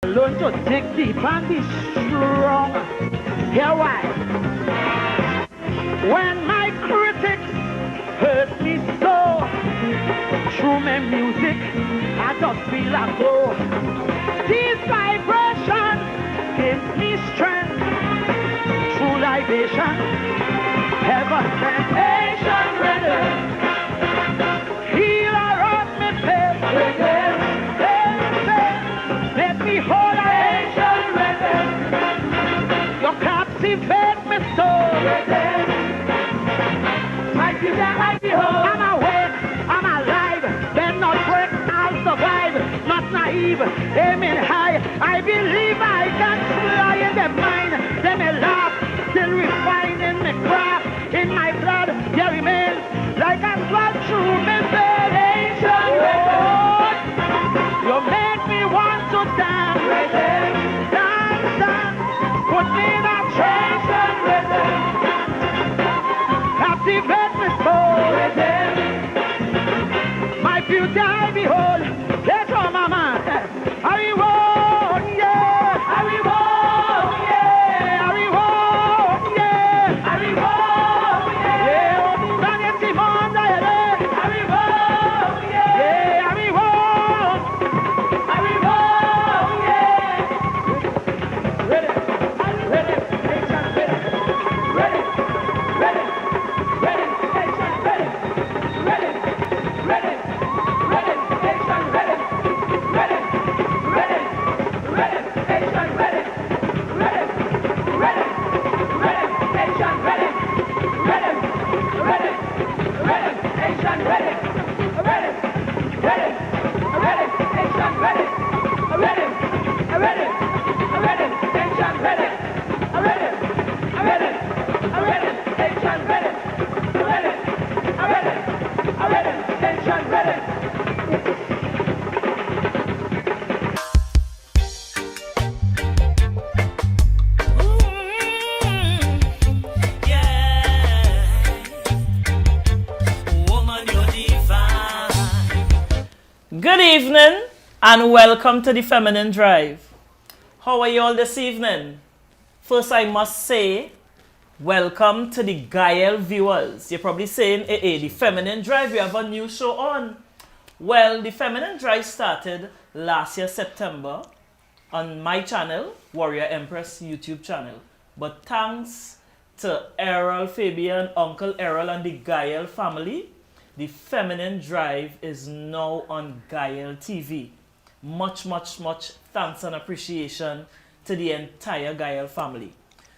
Learn to dig deep and be strong. Hear why? When my critics hurt me so, through my music, I just feel a glow. These vibrations give me strength. True libation, heaven sensation rhythm. Healer of me pain, let me hold a nation rhythm. You captivate me soul. I feel that I behold. I'm awake, I'm alive, then not break, I'll survive. Not naive, aiming high. I believe I can fly in their mind. They may laugh, still refining my craft. In my blood, there remains like a flood through me salvation. You make me want to dance, dance, dance. Put me in a trance and rhythm. Captivate me soul. My beauty I behold. Let's go, mama. I won't, yeah. I won't, yeah. I won't, yeah. I won't, yeah. Daniel Simon, I won't, yeah. I won't, yeah. Ready, ready, nation, ready, ready, ready, ready, nation, ready, ready, ready, ready, nation, ready. Ready, ready, ready, nation, ready, ready, ready, ready, nation, ready, ready, ready, ready, nation, ready, ready, ready, ready, nation, ready, ready, ready, ready, nation, ready, ready, ready, ready, nation, ready, ready, ready, ready, nation, ready. Good evening and welcome to the Feminine Drive. How are you all this evening? First, I must say, welcome to the Gael viewers. You're probably saying, hey, the Feminine Drive, we have a new show on. Well, the Feminine Drive started last year, September, on my channel, Warrior Empress YouTube channel. But thanks to Errol, Fabian, Uncle Errol and the Gael family, the Feminine Drive is now on Gael TV. Much, much, much thanks and appreciation to the entire Gael family.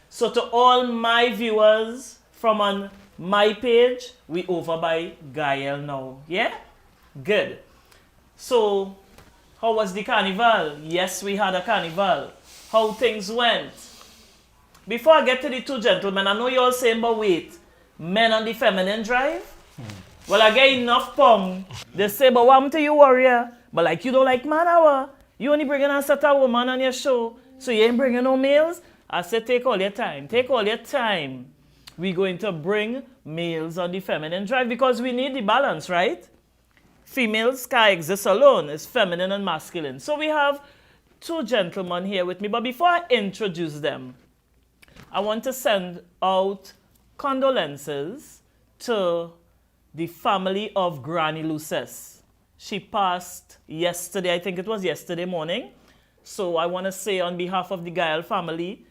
So to all my viewers from on my page, we over by Gael now. Yeah? Good. So, how was the carnival? Yes, we had a carnival. How things went? Before I get to the two gentlemen, I know you're all saying, but wait, men on the Feminine Drive? Well, I get enough pong. They say, but what happened to you, Warrior? But like, you don't like man hour. You only bringing a set of woman on your show, so you ain't bringing no males? I said, take all your time. Take all your time. We're going to bring males on the Feminine Drive because we need the balance, right? Females can't exist alone. It's feminine and masculine. So we have two gentlemen here with me. But before I introduce them, I want to send out condolences to the family of Granny Luces. She passed yesterday, I think it was yesterday morning. So I want to say on behalf of the Gael family,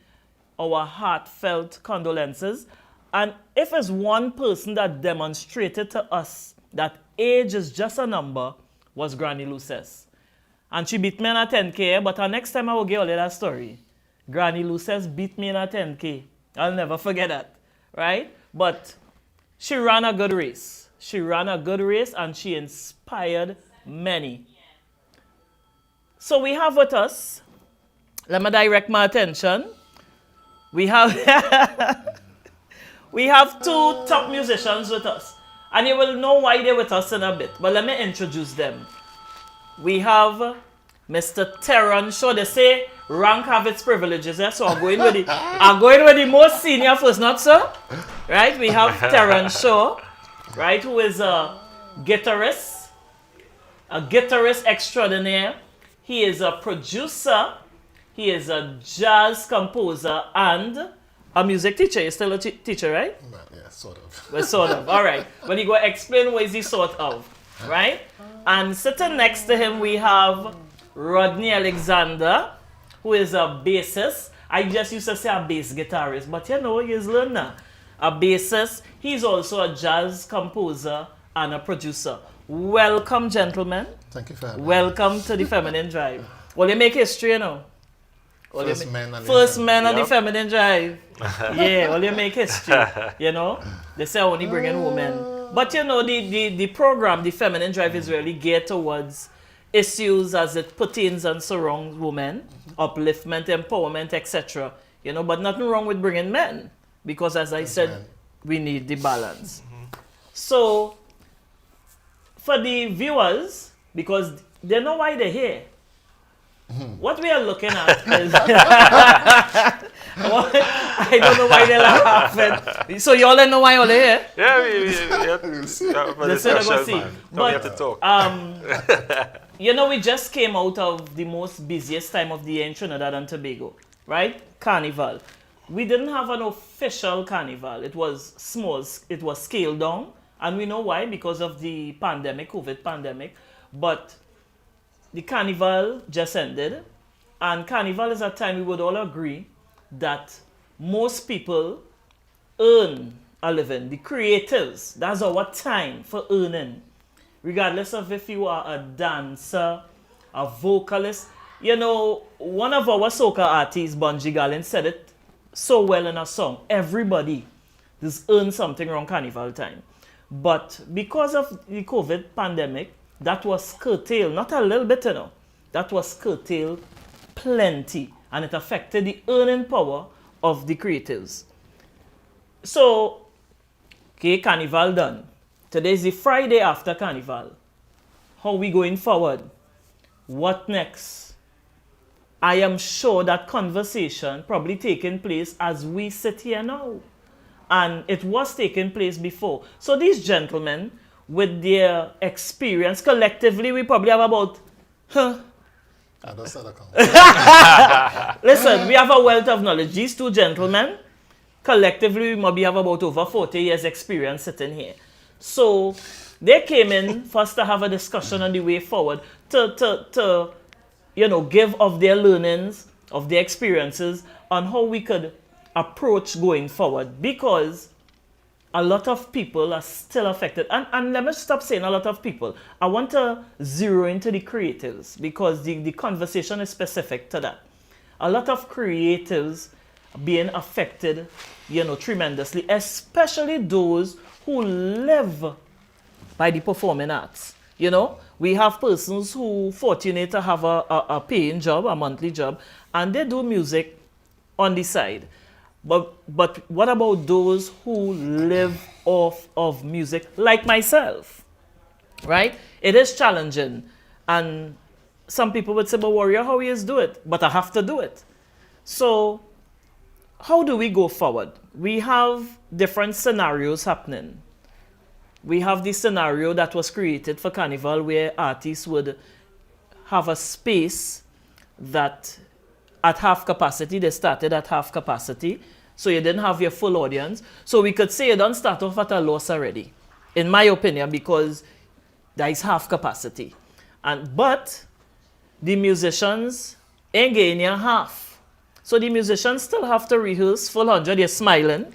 our heartfelt condolences. And if it's one person that demonstrated to us that age is just a number, was Granny Luces. And she beat me in a 10K, but next time I will get all of that story. Granny Luces beat me in a 10K. I'll never forget that, right? But she ran a good race. She ran a good race and she inspired many. So we have with us, let me direct my attention. We have we have two top musicians with us. And you will know why they're with us in a bit. But let me introduce them. We have Mr. Theron. So they say rank have its privileges. So I'm going with the most senior first, not so? Right? We have Theron Shaw, right, who is a guitarist extraordinaire. He is a producer He is a jazz composer and a music teacher. You're still a teacher, right? Yeah, sort of. Well, sort of. All right. Well, you go explain what is he sort of, right? And sitting next to him, we have Rodney Alexander, who is a bassist. I just used to say a bass guitarist, but you know, he's learned now. A bassist. He's also a jazz composer and a producer. Welcome, gentlemen. Thank you for having me. Welcome to the Feminine Drive. Well, you make history, you know. First men on the Feminine Drive. Yeah, well, you make history. You know, they say only bring in women. But you know, the program, the Feminine Drive, is really geared towards issues as it pertains and surrounds women, upliftment, empowerment, etc. You know, but nothing wrong with bringing men, because as I said, we need the balance. So, for the viewers, because they know why they're here, what we are looking at is... I don't know why they're laughing. So you all know why you're here? Yeah, we have to see. But we have to talk. you know, we just came out of the most busiest time of the year in Trinidad and Tobago, right? Carnival. We didn't have an official carnival. It was small. It was scaled down. And we know why, because of the pandemic, COVID pandemic. But the carnival just ended. And carnival is a time we would all agree that most people earn a living. The creatives, that's our time for earning. Regardless of if you are a dancer, a vocalist. You know, one of our soca artists, Bungie Garland, said it so well in a song. Everybody just earn something around carnival time. But because of the COVID pandemic, that was curtailed, not a little bit, you know. That was curtailed plenty. And it affected the earning power of the creatives. So, okay, carnival done. Today is the Friday after carnival. How we going forward? What next? I am sure that conversation probably taking place as we sit here now. And it was taking place before. So these gentlemen, with their experience, collectively, we probably have about... Listen, we have a wealth of knowledge. These two gentlemen, collectively, we maybe have about over 40 years experience sitting here. So they came in first to have a discussion on the way forward to you know, give of their learnings, of their experiences on how we could approach going forward, because a lot of people are still affected. And let me stop saying a lot of people. I want to zero into the creatives, because the conversation is specific to that. A lot of creatives being affected, you know, tremendously, especially those who live by the performing arts. You know, we have persons who fortunate to have a paying job, a monthly job, and they do music on the side. But what about those who live off of music, like myself, right? It is challenging. And some people would say, but Warrior, how you do it? But I have to do it. So how do we go forward? We have different scenarios happening. We have the scenario that was created for Carnival, where artists would have a space that at half capacity. They started at half capacity, so you didn't have your full audience. So we could say you don't start off at a loss already, in my opinion, because there is half capacity. But the musicians ain't getting your half. So the musicians still have to rehearse full 100. You're smiling.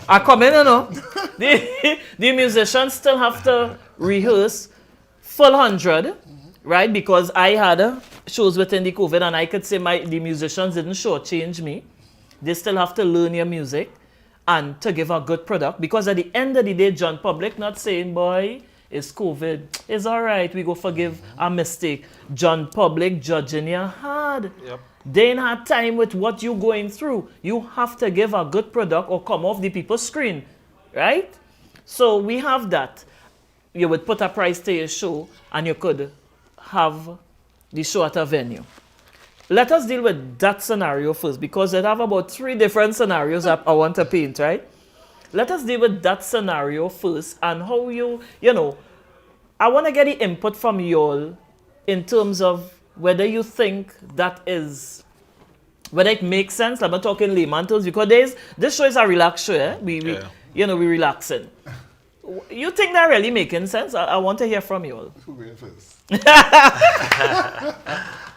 I come in, you know. The musicians still have to rehearse full 100, right? Because I had shows within the COVID, and I could say the musicians didn't shortchange me. They still have to learn your music and to give a good product. Because at the end of the day, John Public not saying, boy, it's COVID. It's all right. We go forgive a mistake. John Public judging you hard. Yep. They ain't had time with what you're going through. You have to give a good product or come off the people's screen, right? So we have that. You would put a price to your show, and you could have the show at a venue. Let us deal with that scenario first, because I have about 3 different scenarios I want to paint, right? Let us deal with that scenario first, and how you know, I want to get the input from you all in terms of whether you think that is whether it makes sense. I'm not talking layman terms because this show is a relaxed show. Eh? We relaxing. You think that really making sense? I want to hear from you all. Who going first?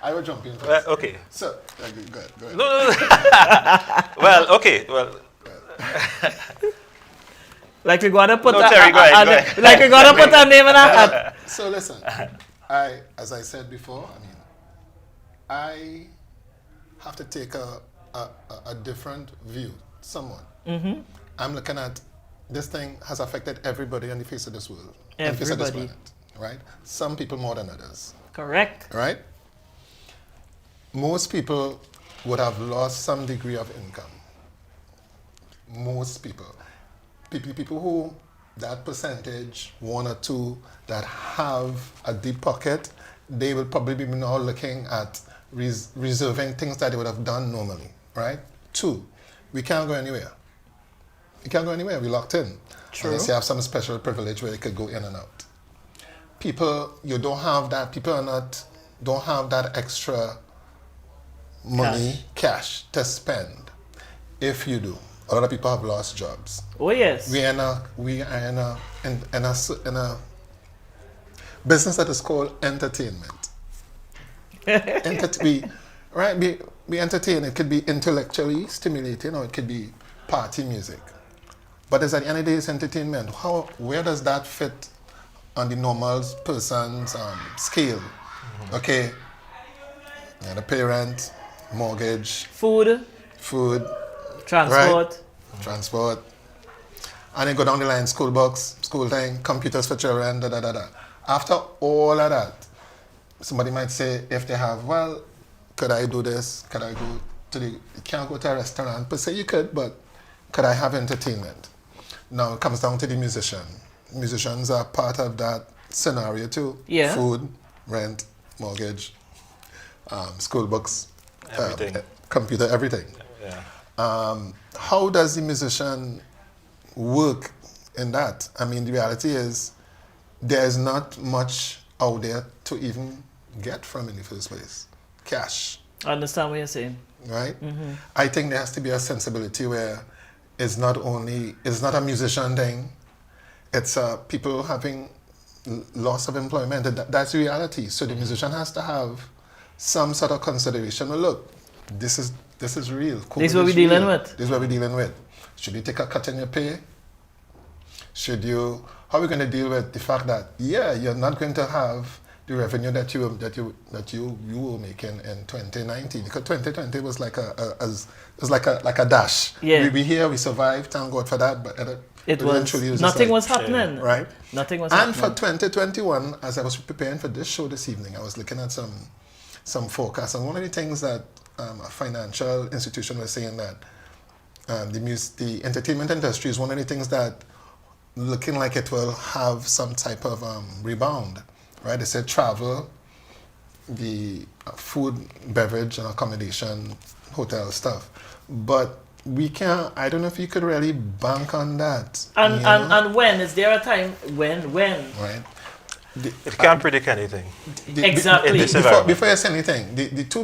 I will jump in first. Well, okay. So, go ahead. No. Well, okay. Well, like we're gonna put No, Terry, go ahead. like we're gonna put a name in a hat. So listen, as I said before, I have to take a different view, somewhat. Mm-hmm. I'm looking at this thing has affected everybody on the face of this world, on the face of this planet, right? Some people more than others. Correct. Right? Most people would have lost some degree of income. Most people. People who, that percentage, 1 or 2, that have a deep pocket, they will probably be now looking at reserving things that they would have done normally, right? 2, we can't go anywhere. We can't go anywhere, we're locked in. True. Unless you have some special privilege where you could go in and out. People, you don't have that, don't have that extra money, cash to spend. If you do, a lot of people have lost jobs. Oh yes. We are in a business that is called entertainment. We entertain. It could be intellectually stimulating, or it could be party music. But at the end of the day, it's entertainment. Where does that fit on the normal person's scale? Mm-hmm. Okay, and a parent, mortgage, food, transport, right? Transport, and then go down the line, school books, school thing, computers for children, da. After all of that, somebody might say, if they have, well, could I do this? Could I go to you can't go to a restaurant per se, you could, but could I have entertainment? Now it comes down to the musician. Musicians are part of that scenario too. Yeah. Food, rent, mortgage, school books, everything. Computer, everything. Yeah. How does the musician work in that? I mean, the reality is there's not much out there to even get from in the first place. Cash. I understand what you're saying. Right? Mm-hmm. I think there has to be a sensibility where it's not a musician thing, it's people having loss of employment. That's the reality. So the musician has to have some sort of consideration. Well, look, this is real. COVID This is what we're dealing with. This is what we're dealing with. Should you take a cut in your pay? How are we going to deal with the fact that, you're not going to have the revenue that you were making in 2019, because 2020 was like a dash. Yeah. We here, we survived, thank God for that, but eventually nothing was happening. Right? Nothing was happening. happening. And for 2021, as I was preparing for this show this evening, I was looking at some forecasts, and one of the things that a financial institution was saying that the entertainment industry is one of the things that looking like it will have some type of rebound. Right, they said travel, the food, beverage, and accommodation, hotel stuff. But we can't. I don't know if you could really bank on that. And when is there a time when? Right. It can't predict anything. Exactly. Before you say anything, the two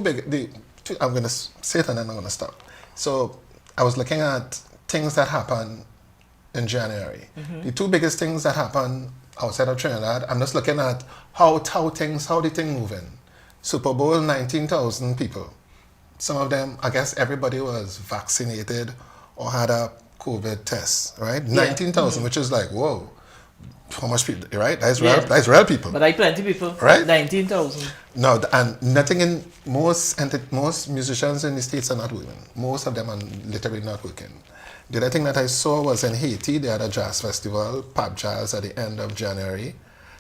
I'm going to say it and then I'm going to stop. So I was looking at things that happened in January. Mm-hmm. The two biggest things that happened outside of Trinidad, I'm just looking at how the thing moving. Super Bowl, 19,000 people. Some of them, I guess everybody was vaccinated or had a COVID test, right? Yeah. 19,000, which is like, whoa, how much people, right? That's real people. But I plenty people, right? 19,000. No, and nothing in, most musicians in the States are not working. Most of them are literally not working. The other thing that I saw was in Haiti, they had a jazz festival, Pop Jazz, at the end of January.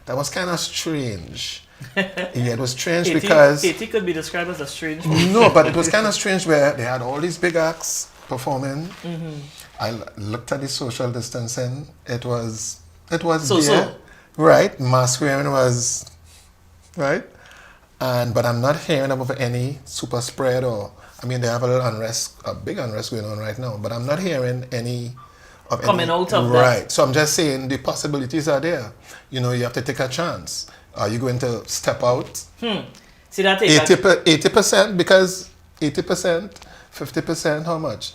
That was kind of strange. It was strange because... Haiti could be described as a strange... No, but it was kind of strange where they had all these big acts performing. Mm-hmm. I looked at the social distancing. It was there. Right, mask wearing was... Right? But I'm not hearing about any super spread or... I mean, they have a big unrest going on right now, but I'm not hearing any of coming out of that. Right. So I'm just saying the possibilities are there. You have to take a chance. Are you going to step out? See that 80% because 80%, 50%, how much?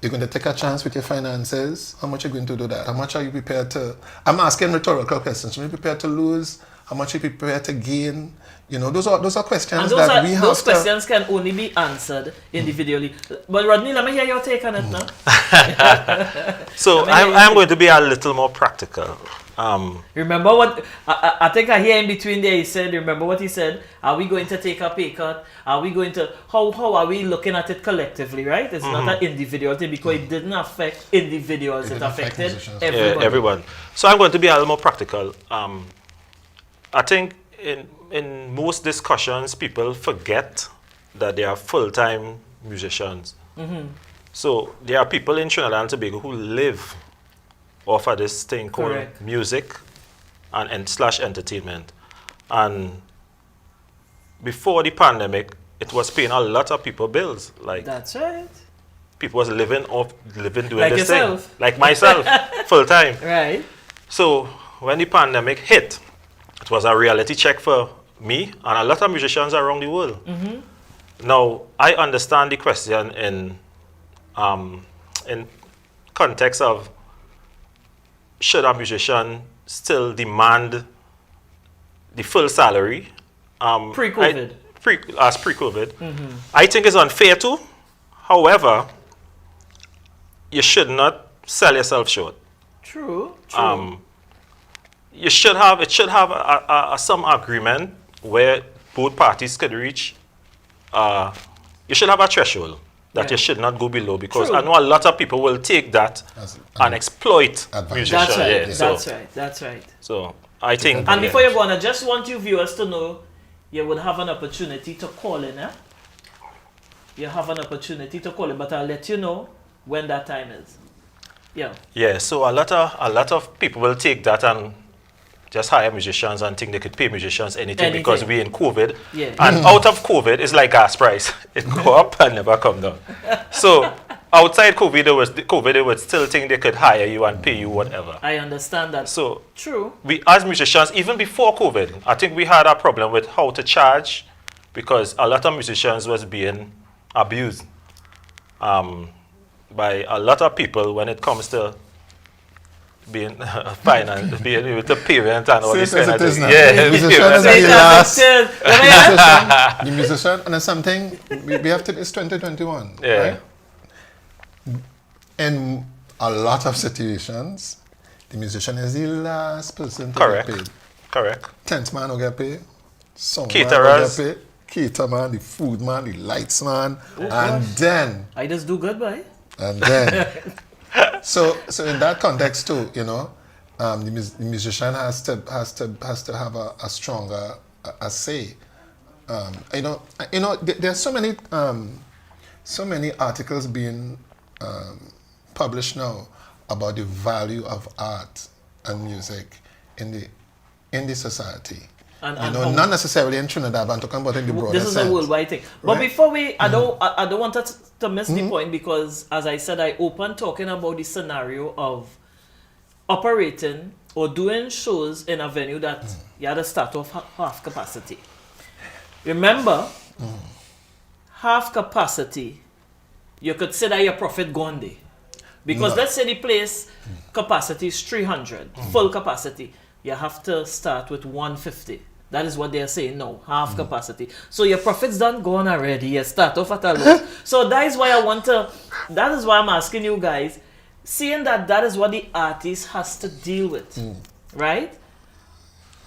You're going to take a chance with your finances. How much are you going to do that? How much are you prepared to? I'm asking rhetorical questions. Are you prepared to lose? How much are you prepared to gain? You know, those are questions And that we have. those questions can only be answered individually. But Rodney, let me hear your take on it now. So I'm going to be a little more practical. Remember what I think I hear in between there. He said, "Remember what he said? Are we going to take a pay cut? Are we going to how are we looking at it collectively? Right? It's not an individual thing because it didn't affect individuals. It affected everyone. Yeah, everyone. So I'm going to be a little more practical. I think in most discussions, people forget that they are full-time musicians. So there are people in Trinidad and Tobago who live off of this thing called music and slash entertainment. And before the pandemic, it was paying a lot of people bills. Like That's right. people was living doing Like this yourself. thing. Like myself, full time. Right. So when the pandemic hit, it was a reality check for me and a lot of musicians around the world. Now I understand the question in context of should a musician still demand the full salary? Pre-COVID. Pre-COVID. I think it's unfair too. However, you should not sell yourself short. True. It should have some agreement where both parties could reach. You should have a threshold that you should not go below, because I know a lot of people will take that and exploit musicians. That's right. Yeah, That's right. So I think. And before you go on, I just want you viewers to know you would have an opportunity to call in. You have an opportunity to call in, but I'll let you know when that time is. Yeah. Yeah. So a lot of people will take that and just hire musicians and think they could pay musicians anything. Because we're in COVID. Yeah. And out of COVID, it's like gas price. It go up and never come down. So outside COVID, they would still think they could hire you and pay you whatever. I understand that. So true. We as musicians, even before COVID, I think we had a problem with how to charge, because a lot of musicians was being abused by a lot of people when it comes to being finance, being with the parent and all this kind of thing. Yeah, the musician, and there's something we have to. It's 2021, right? In a lot of situations, the musician is the last person to get paid. Correct. Tent man will get paid. Sound Caterers. man will get paid. Cater man, the food man, the lights man, and then I just do goodbye. And then, so in that context too, you know, the musician has to have a stronger say. There's so many articles being published now about the value of art and music in the society. And not necessarily in Trinidad, but I'm talking about in the broader sense. This is a worldwide thing. But before we, I don't want us to miss the point, because as I said, I opened talking about the scenario of operating or doing shows in a venue that you had to start off half capacity. Remember, half capacity, you could say that your profit gone there. Because let's say the place capacity is 300, full capacity. You have to start with 150. That is what they're saying now, half capacity. So your profits done gone already. You start off at a loss. So that is why that is why I'm asking you guys, seeing that is what the artist has to deal with, right?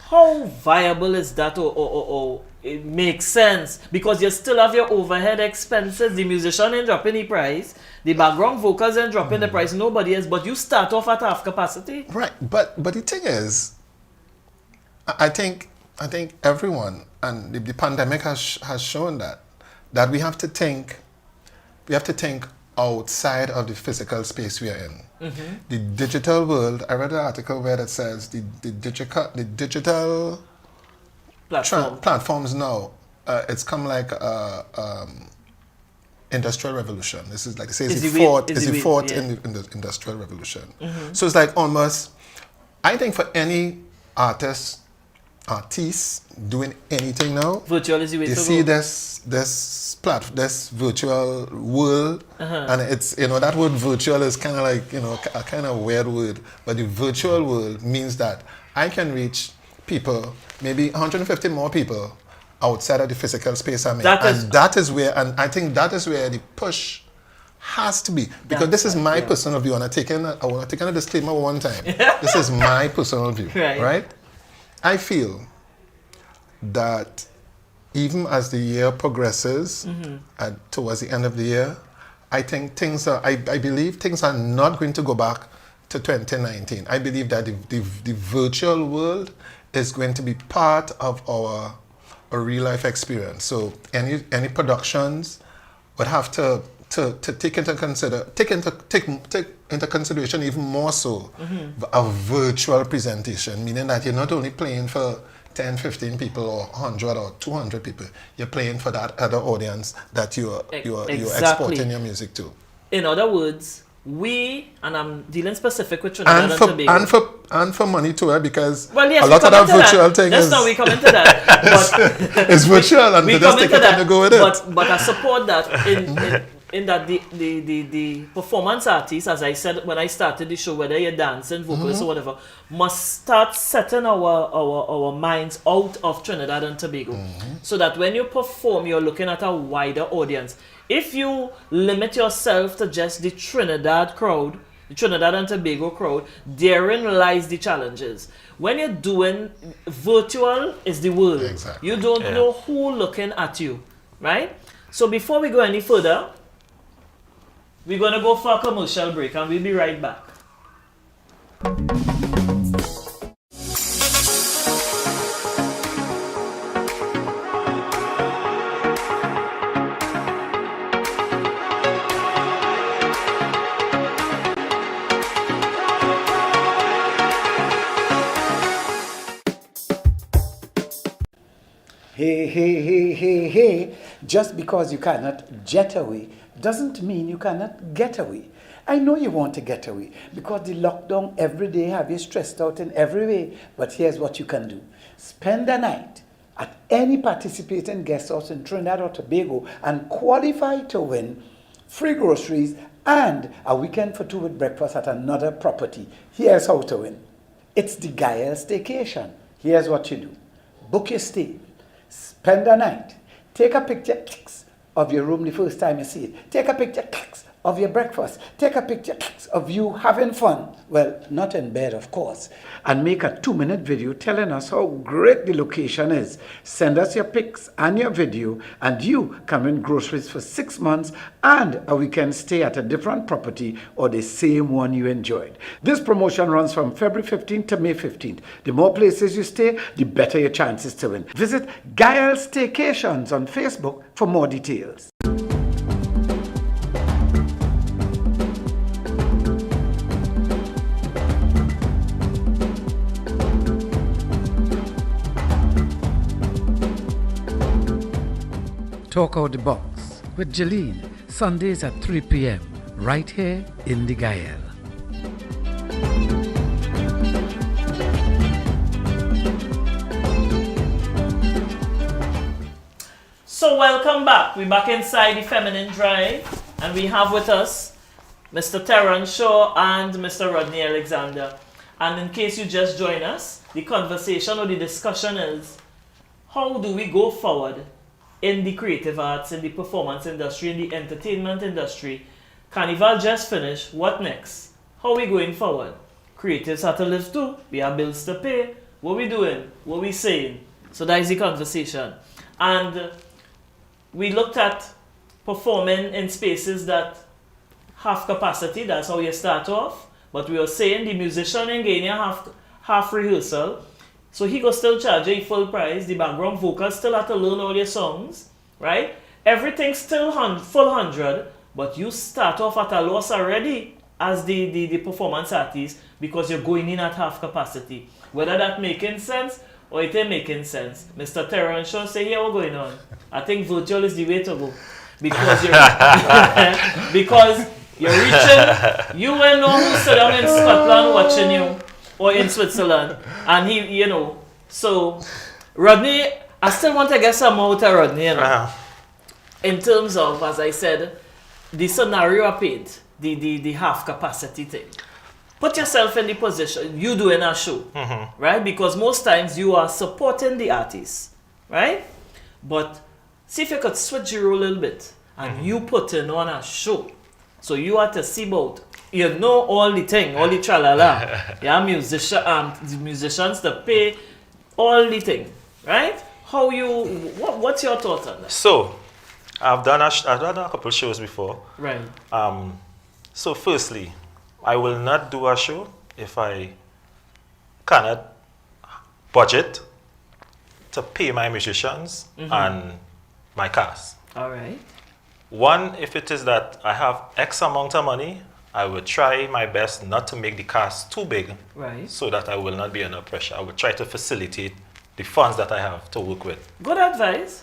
How viable is that, or it makes sense? Because you still have your overhead expenses. The musician ain't dropping the price. The background vocals ain't dropping the price. Nobody else. But you start off at half capacity. Right. But the thing is, I think everyone, and the pandemic has shown that we have to think outside of the physical space we are in. The digital world. I read an article where it says the digital platforms now. It's come like industrial revolution. This is like they say it's the fourth in the industrial revolution. So it's like almost. I think for any artist artists doing anything now, Virtual is the way you to see go. this virtual world, and it's, you know, that word virtual is kind of like, you know, a kind of weird word, but the virtual world means that I can reach people, maybe 150 more people outside of the physical space I'm in. That is where, and I think that is where the push has to be, because this is my personal view, and I want to take a disclaimer one time. This is my personal view, right? I feel that even as the year progresses, and towards the end of the year, I think I believe things are not going to go back to 2019. I believe that the virtual world is going to be part of our real life experience. So any productions would have to take into consideration even more so a virtual presentation, meaning that you're not only playing for 10, 15 people or 100 or 200 people, you're playing for that other audience that you're exporting your music to. In other words, and I'm dealing specific with Trinidad and Tobago. And for money too, because well, yes, a lot of that virtual thing is... That's we come into that. But it's virtual, and we just take time to go with it. But I support that in that the performance artists, as I said when I started the show, whether you're dancing, vocalist or whatever, must start setting our minds out of Trinidad and Tobago. So that when you perform, you're looking at a wider audience. If you limit yourself to just the Trinidad crowd, the Trinidad and Tobago crowd, therein lies the challenges. When you're doing virtual is the world. Exactly. You don't know who looking at you, right? So before we go any further, we're going to go for a commercial break and we'll be right back. Hey. Just because you cannot jet away doesn't mean you cannot get away. I know you want to get away because the lockdown every day have you stressed out in every way. But here's what you can do. Spend the night at any participating guest house in Trinidad or Tobago and qualify to win free groceries and a weekend for two with breakfast at another property. Here's how to win. It's the Gael Staycation. Here's what you do. Book your stay. Spend the night. Take a picture of your room the first time you see it. Take a picture of your breakfast. Take a picture of you having fun. Well, not in bed, of course. And make a 2-minute video telling us how great the location is. Send us your pics and your video, and you can win groceries for 6 months and a weekend stay at a different property or the same one you enjoyed. This promotion runs from February 15th to May 15th. The more places you stay, the better your chances to win. Visit Gael Staycations on Facebook for more details. Talk Out the Box with Jeline, Sundays at 3 p.m. right here in the Gael. So welcome back. We're back inside the Feminine Drive, and we have with us Mr. Theron Shaw and Mr. Rodney Alexander. And in case you just join us, the conversation or the discussion is, how do we go forward in the creative arts, in the performance industry, in the entertainment industry? Carnival just finished. What next? How are we going forward? Creatives have to live too. We have bills to pay. What we doing? What we saying? So that is the conversation. And we looked at performing in spaces that have capacity. That's how you start off. But we were saying the musician in Ghana half rehearsal. So he could still charge you full price. The background vocals still have to learn all your songs, right? Everything's still full 100, but you start off at a loss already as the performance artist because you're going in at half capacity. Whether that making sense or it ain't making sense. Mr. Theron Shaw say, here, what's going on? I think virtual is the way to go. Because you're reaching, you will know who sit down in Scotland watching you, or in Switzerland, and he, So, Rodney, I still want to get some out of Rodney, you know, in terms of, as I said, the scenario I paint, the half capacity thing. Put yourself in the position, you doing a show, right? Because most times you are supporting the artist, right? But see if you could switch your role a little bit and you putting on a show. So you are to see about, you know all the thing, all the tralala. Yeah, the musicians to pay all the thing, right? What's your thought on that? So, I've done a couple shows before. Right. So firstly, I will not do a show if I cannot budget to pay my musicians and my cast. All right. One, if it is that I have X amount of money, I will try my best not to make the cast too big, right, so that I will not be under pressure. I will try to facilitate the funds that I have to work with. Good advice.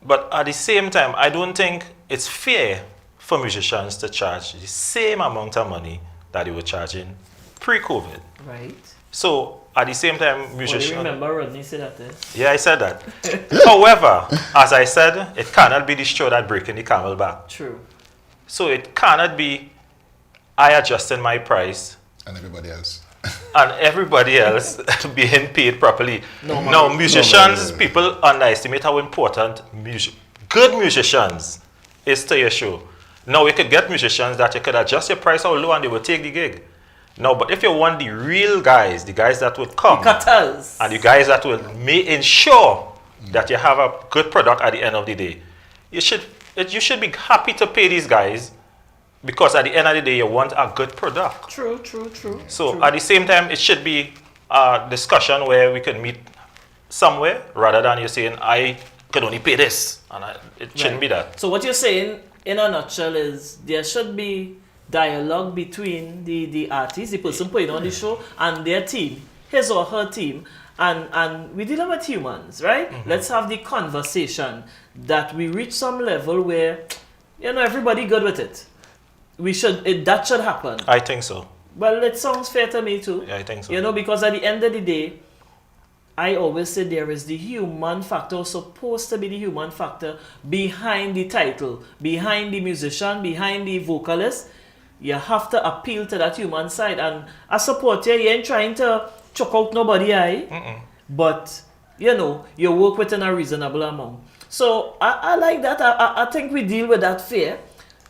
But at the same time, I don't think it's fair for musicians to charge the same amount of money that they were charging pre-COVID. Right. So at the same time, musicians... Well, you remember Rodney said that there? Yeah, I said that. However, as I said, it cannot be the straw that breaking the camel back. True. So it cannot be I adjusting my price And everybody else. and everybody else being paid properly. No, musicians, people underestimate how important good musicians is to your show. Now, you could get musicians that you could adjust your price how low and they will take the gig. No, but if you want the real guys, the guys that would come, and the guys that will ensure that you have a good product at the end of the day, you should be happy to pay these guys, because at the end of the day, you want a good product. True. So at the same time, it should be a discussion where we can meet somewhere, rather than you saying, I could only pay this. And it shouldn't be that. So what you're saying, in a nutshell, is there should be dialogue between the artist, the person putting on the show, and their team, his or her team. And we're dealing with humans, right? Let's have the conversation that we reach some level where, everybody good with it. That should happen. I think so. Well, it sounds fair to me too. Yeah, I think so. Because at the end of the day, I always say there is the human factor, supposed to be the human factor behind the title, behind the musician, behind the vocalist. You have to appeal to that human side. And I support you. You ain't trying to choke out nobody, but you work within a reasonable amount. So I like that. I think we deal with that fair.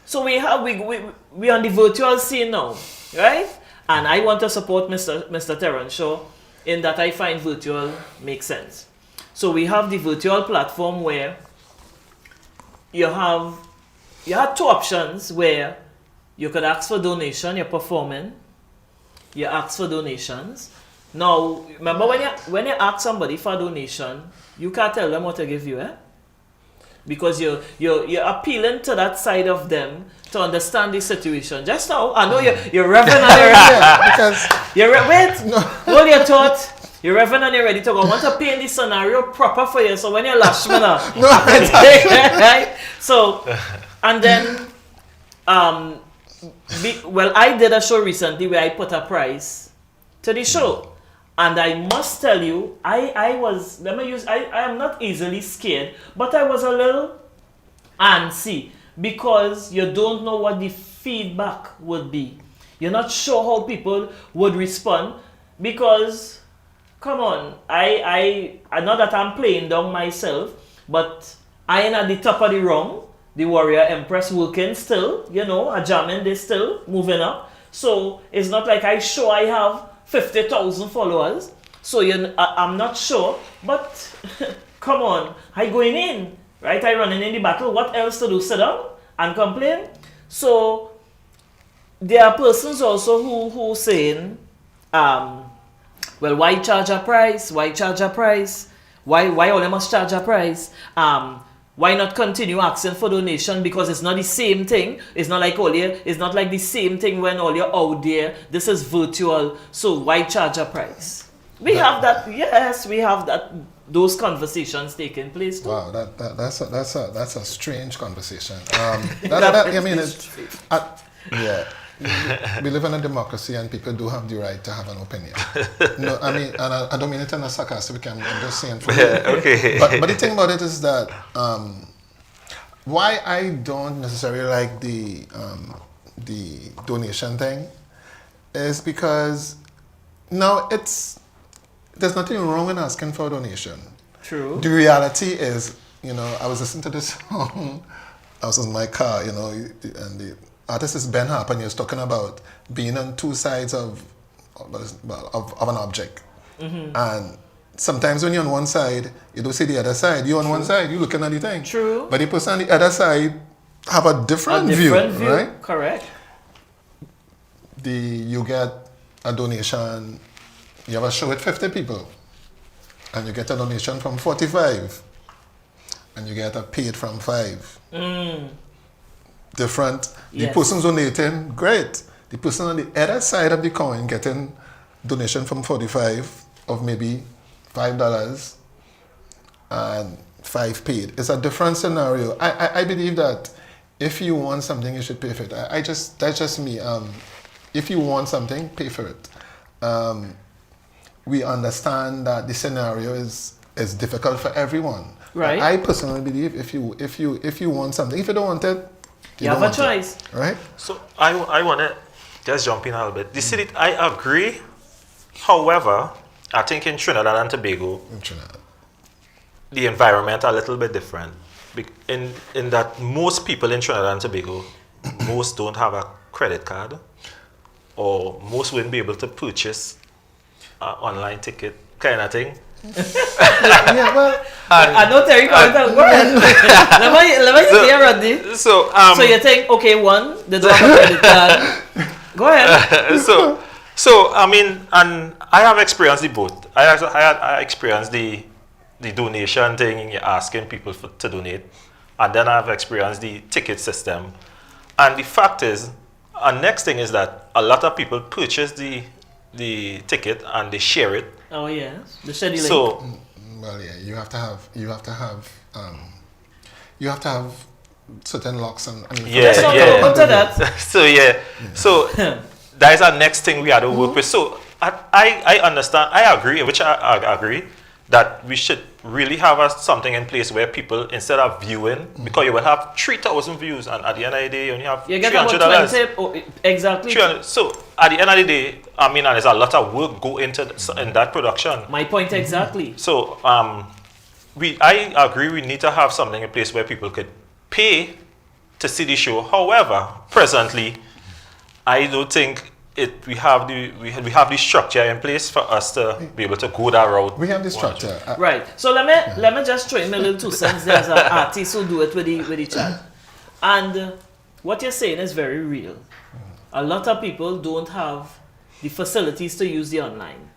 So we on the virtual scene now, right? And I want to support Mr. Theron show in that I find virtual makes sense. So we have the virtual platform where you have two options where you could ask for donation, you're performing, you ask for donations. Now, remember when you ask somebody for a donation, you can't tell them what to give you, because you're appealing to that side of them to understand the situation. Just now, I know you're revving and you're ready. Hold your thought. You're revving and you're ready to go. I want to paint the scenario proper for you, so when you lash me now. Right? So, and then, I did a show recently where I put a price to the show. And I must tell you, I am not easily scared, but I was a little antsy because you don't know what the feedback would be. You're not sure how people would respond because, come on, I know that I'm playing down myself, but I am at the top of the rung, the warrior Empress working still, a jamming, they still moving up. So it's not like I have 50,000 followers, so I'm not sure, but come on, I going in, right? I running in the battle. What else to do? Sit down and complain? So there are persons also who saying, well, why charge a price? Why charge a price? Why all you must charge a price? Why not continue asking for donation? Because it's not the same thing. It's not like it's not like the same thing when all you're out there. This is virtual. So why charge a price? We have that. Yes, we have that. Those conversations taking place too. Wow, that's a strange conversation. we live in a democracy and people do have the right to have an opinion. No, I mean, and I don't mean it in a sarcastic way, I'm just saying for Okay. but the thing about it is that why I don't necessarily like the donation thing is because now there's nothing wrong in asking for a donation. True. The reality is, I was listening to this song, I was in my car, and the artist is Ben Harper, and he was talking about being on two sides of an object. And sometimes when you're on one side, you don't see the other side. You're on one side, you're looking at the thing. True. But the person on the other side have a different view, right? Correct. You get a donation, you have a show with 50 people, and you get a donation from 45, and you get a paid from 5. Different. The person donating, great. The person on the other side of the coin getting donation from 45 of maybe $5 and 5 paid. It's a different scenario. I believe that if you want something, you should pay for it. That's just me. If you want something, pay for it. We understand that the scenario is difficult for everyone. Right. I personally believe if you want something, if you don't want it, you have a choice. Right? So I want to just jump in a little bit. I agree. However, I think in Trinidad and Tobago, the environment a little bit different. In that most people in Trinidad and Tobago, most don't have a credit card, or most wouldn't be able to purchase an online ticket kind of thing. Yeah, well, I know Terry can't tell. Go ahead. Let me hear Rodney. So you think, okay, one, they don't have a credit card. Go ahead. So I mean, and I have experienced the both. I experienced the donation thing, you're asking people to donate, and then I've experienced the ticket system. And the fact is, next thing is that a lot of people purchase the ticket and they share it. Oh yes, the schedule. So, well, yeah, you have to have certain locks and Let's not go into that. So that is our next thing we have to work with. So I understand, I agree, which I agree, that we should really have something in place where people, instead of viewing, because you will have 3,000 views, and at the end of the day, you only have $300. Exactly. So at the end of the day, I mean, and there's a lot of work go into in that production. My point exactly. So I agree, we need to have something in place where people could pay to see the show. However, presently, I don't think we have the structure in place for us to be able to go that route. We have the structure. Right. So let me just throw in a little 2 cents. There's an artist who do it with the chat. And what you're saying is very real. A lot of people don't have the facilities to use the online.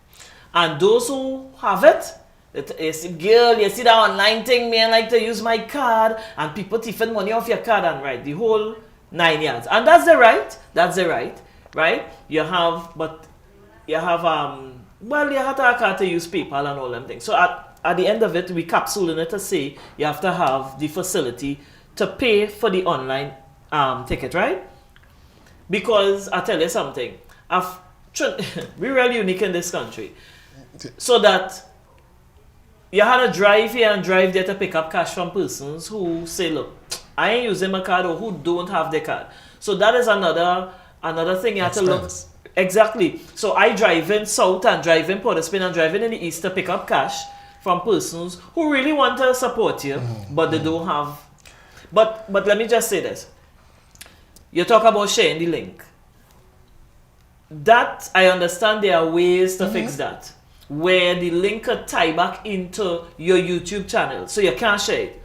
And those who have it, girl, you see that online thing, me, I like to use my card, and people taking money off your card and right, the whole 9 yards. And that's the right. Right? You have to have a card to use PayPal and all them things. So at the end of it, we capsuling it to say you have to have the facility to pay for the online ticket, right? Because I tell you something, we're really unique in this country. So that you had to drive here and drive there to pick up cash from persons who say, look, I ain't using my card, or who don't have their card. So that is another thing you have to look. Exactly. So I drive in south and drive in Port of Spain and drive in the east to pick up cash from persons who really want to support you, but they don't have. But let me just say this. You talk about sharing the link. That, I understand there are ways to fix that, where the link could tie back into your YouTube channel, so you can't share it,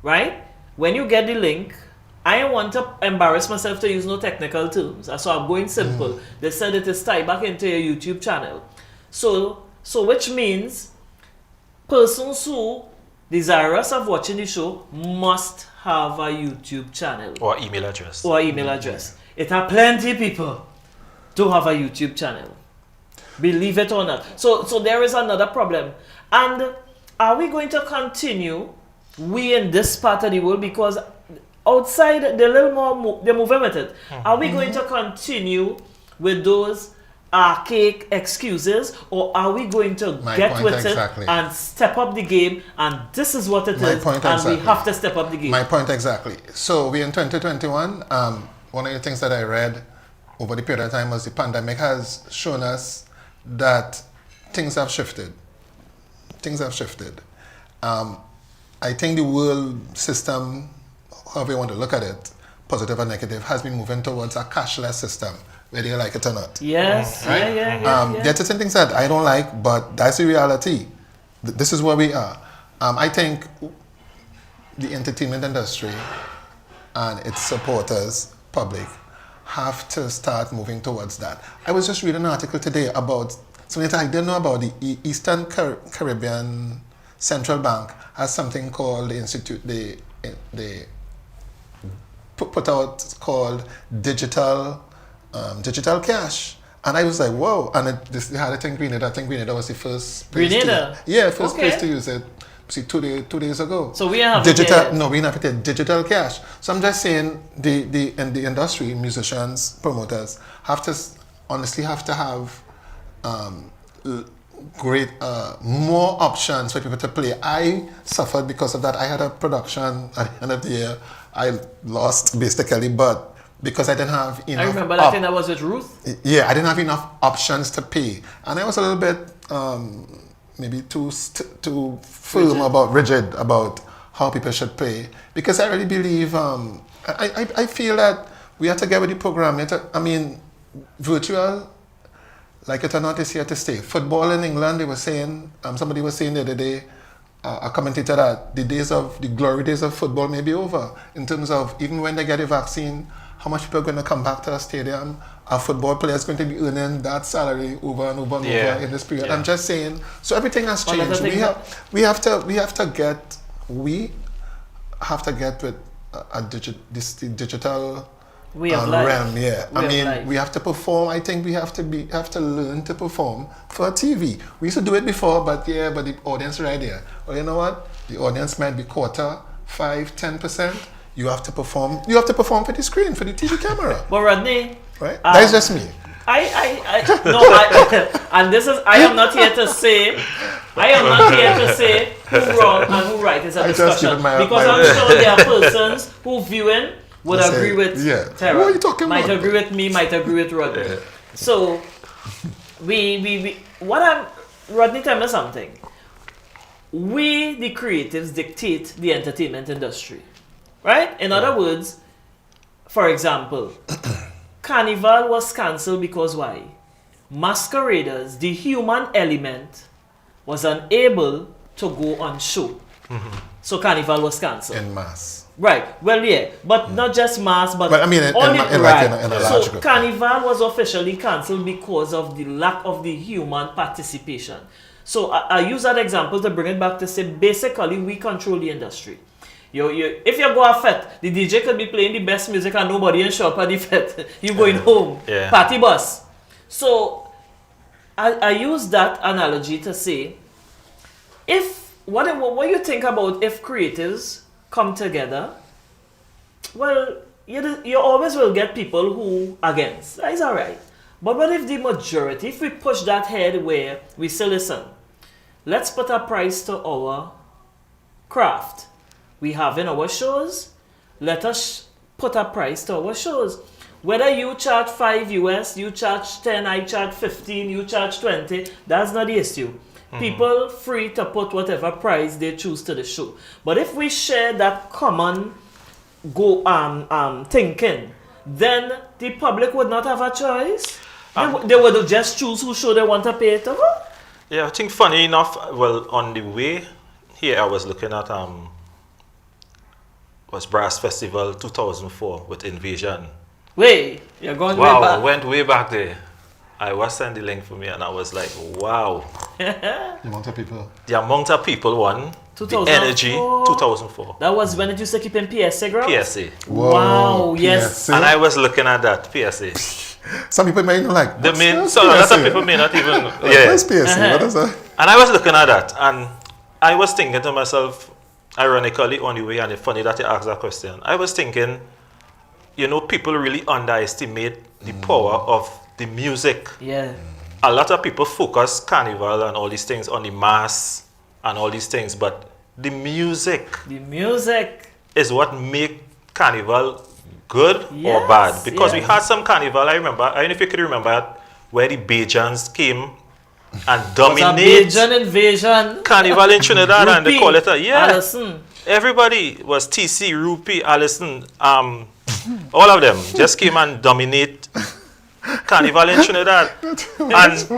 right? When you get the link, I don't want to embarrass myself to use no technical terms, so I'm going simple. They said it is tied back into your YouTube channel. So which means persons who desirous of watching the show must have a YouTube channel. Or email address. It are plenty people to have a YouTube channel. Believe it or not. So there is another problem. And are we going to continue, we in this part of the world, because outside, they're a little more, they're moving with it. Are we going to continue with those archaic excuses, or are we going to get with it and step up the game, and this is what it is, and we have to step up the game? My point exactly. So we in 2021, one of the things that I read over the period of time was the pandemic has shown us that things have shifted. Things have shifted. I think the world system, however you want to look at it, positive or negative, has been moving towards a cashless system, whether you like it or not. Yes, right? yeah. There are certain things that I don't like, but that's the reality. This is where we are. I think the entertainment industry and its supporters, public, have to start moving towards that. I was just reading an article today about something that I didn't know about. The Eastern Caribbean Central Bank has something called the Institute, they put out called digital cash, and I was like, whoa! And they had it in Grenada. I think Grenada was the first place place to use it. See, 2 days ago. So we have digital. No, we have it digital cash. So I'm just saying, in the industry, musicians, promoters honestly have to have great more options for people to play. I suffered because of that. I had a production at the end of the year. I lost basically, but because I didn't have enough. I remember that thing that was with Ruth. Yeah, I didn't have enough options to pay, and I was a little bit maybe too firm rigid about how people should pay, because I really believe I feel that we have to get with the program. Virtual, like it or not, is here to stay. Football in England, they were saying, somebody was saying the other day, a commentator, that the glory days of football may be over, in terms of even when they get a vaccine, how much people are going to come back to the stadium. A football player is going to be earning that salary over and over and over in this period. I'm just saying, so everything has changed. We have to get with this digital way of life. realm. We have to perform. I think we have to learn to perform for TV. We used to do it before, but the audience right there. Well, you know what? The audience might be 5%, 10%. You have to perform. You have to perform for the screen, for the TV camera. But Rodney, right? That's just me. And this is. I am not here to say who wrong and who right. It's a discussion, because I'm sure there are persons who viewing would agree with Theron. What are you talking about? Might agree with me, might agree with Rodney. So, Rodney, tell me something. We, the creatives, dictate the entertainment industry, right? In other words, for example, Carnival was cancelled because why? Masqueraders, the human element, was unable to go on show. So Carnival was cancelled. En masse. Right. Well, but not just mass, but I mean, in a large group. So Carnival was officially cancelled because of the lack of the human participation. So I use that example to bring it back to say, basically, we control the industry. If you go a fete, the DJ could be playing the best music and nobody in shop at the fete. You going home, party bus. So I use that analogy to say, what you think about if creatives come together? Well, you always will get people who against. That is alright. But what if the majority, if we push that head where we say, listen, let's put a price to our craft. We have in our shows, let us put a price to our shows. Whether you charge $5 US, you charge 10, I charge 15, you charge 20, that's not the issue. People free to put whatever price they choose to the show. But if we share that common thinking, then the public would not have a choice. They would just choose who show they want to pay it over. Yeah, I think funny enough, well, on the way here, I was looking at was Brass Festival 2004 with Invasion. Wait, you're going way back. Wow, I went way back there. I was sent the link for me and I was like, wow. The amount of people. The amount of people won. The energy, 2004. That was when it used to keep in PSA ground? PSA. Whoa, wow, yes. And I was looking at that, PSA. Some people may not like, so a lot of people may not even, What's PSA? What is that? And I was looking at that and I was thinking to myself, ironically, on the way, and it's funny that you asked that question, I was thinking, you know, people really underestimate the power of the music. Yeah. A lot of people focus carnival and all these things on the mass and all these things, but the music is what make carnival good or bad. Because we had some carnival, I don't know if you could remember it, where the Bajans came and dominated Bajan invasion. carnival in Trinidad, and they call it Allison. Everybody was TC, Rupee, Allison, all of them just came and dominate carnival in Trinidad. and Is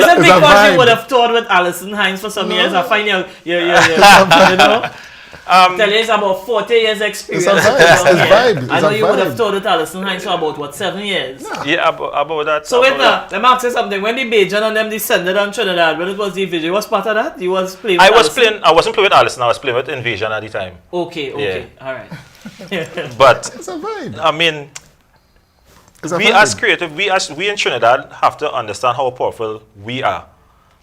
it because you would have toured with Alison Hines for some years? I find you know. Tell you it's about 40 years experience. It's vibe. I know you would have toured with Alison Hines for about, what, 7 years? Yeah, about that. So wait now, let me ask you something. When the Bajan and them descended on Trinidad, when it was the invasion, was part of that? You was playing with I wasn't playing with Alison, I was playing with Invasion at the time. Okay, alright. But, It's a vibe. I mean, we vibe. as creative, we in Trinidad have to understand how powerful we are.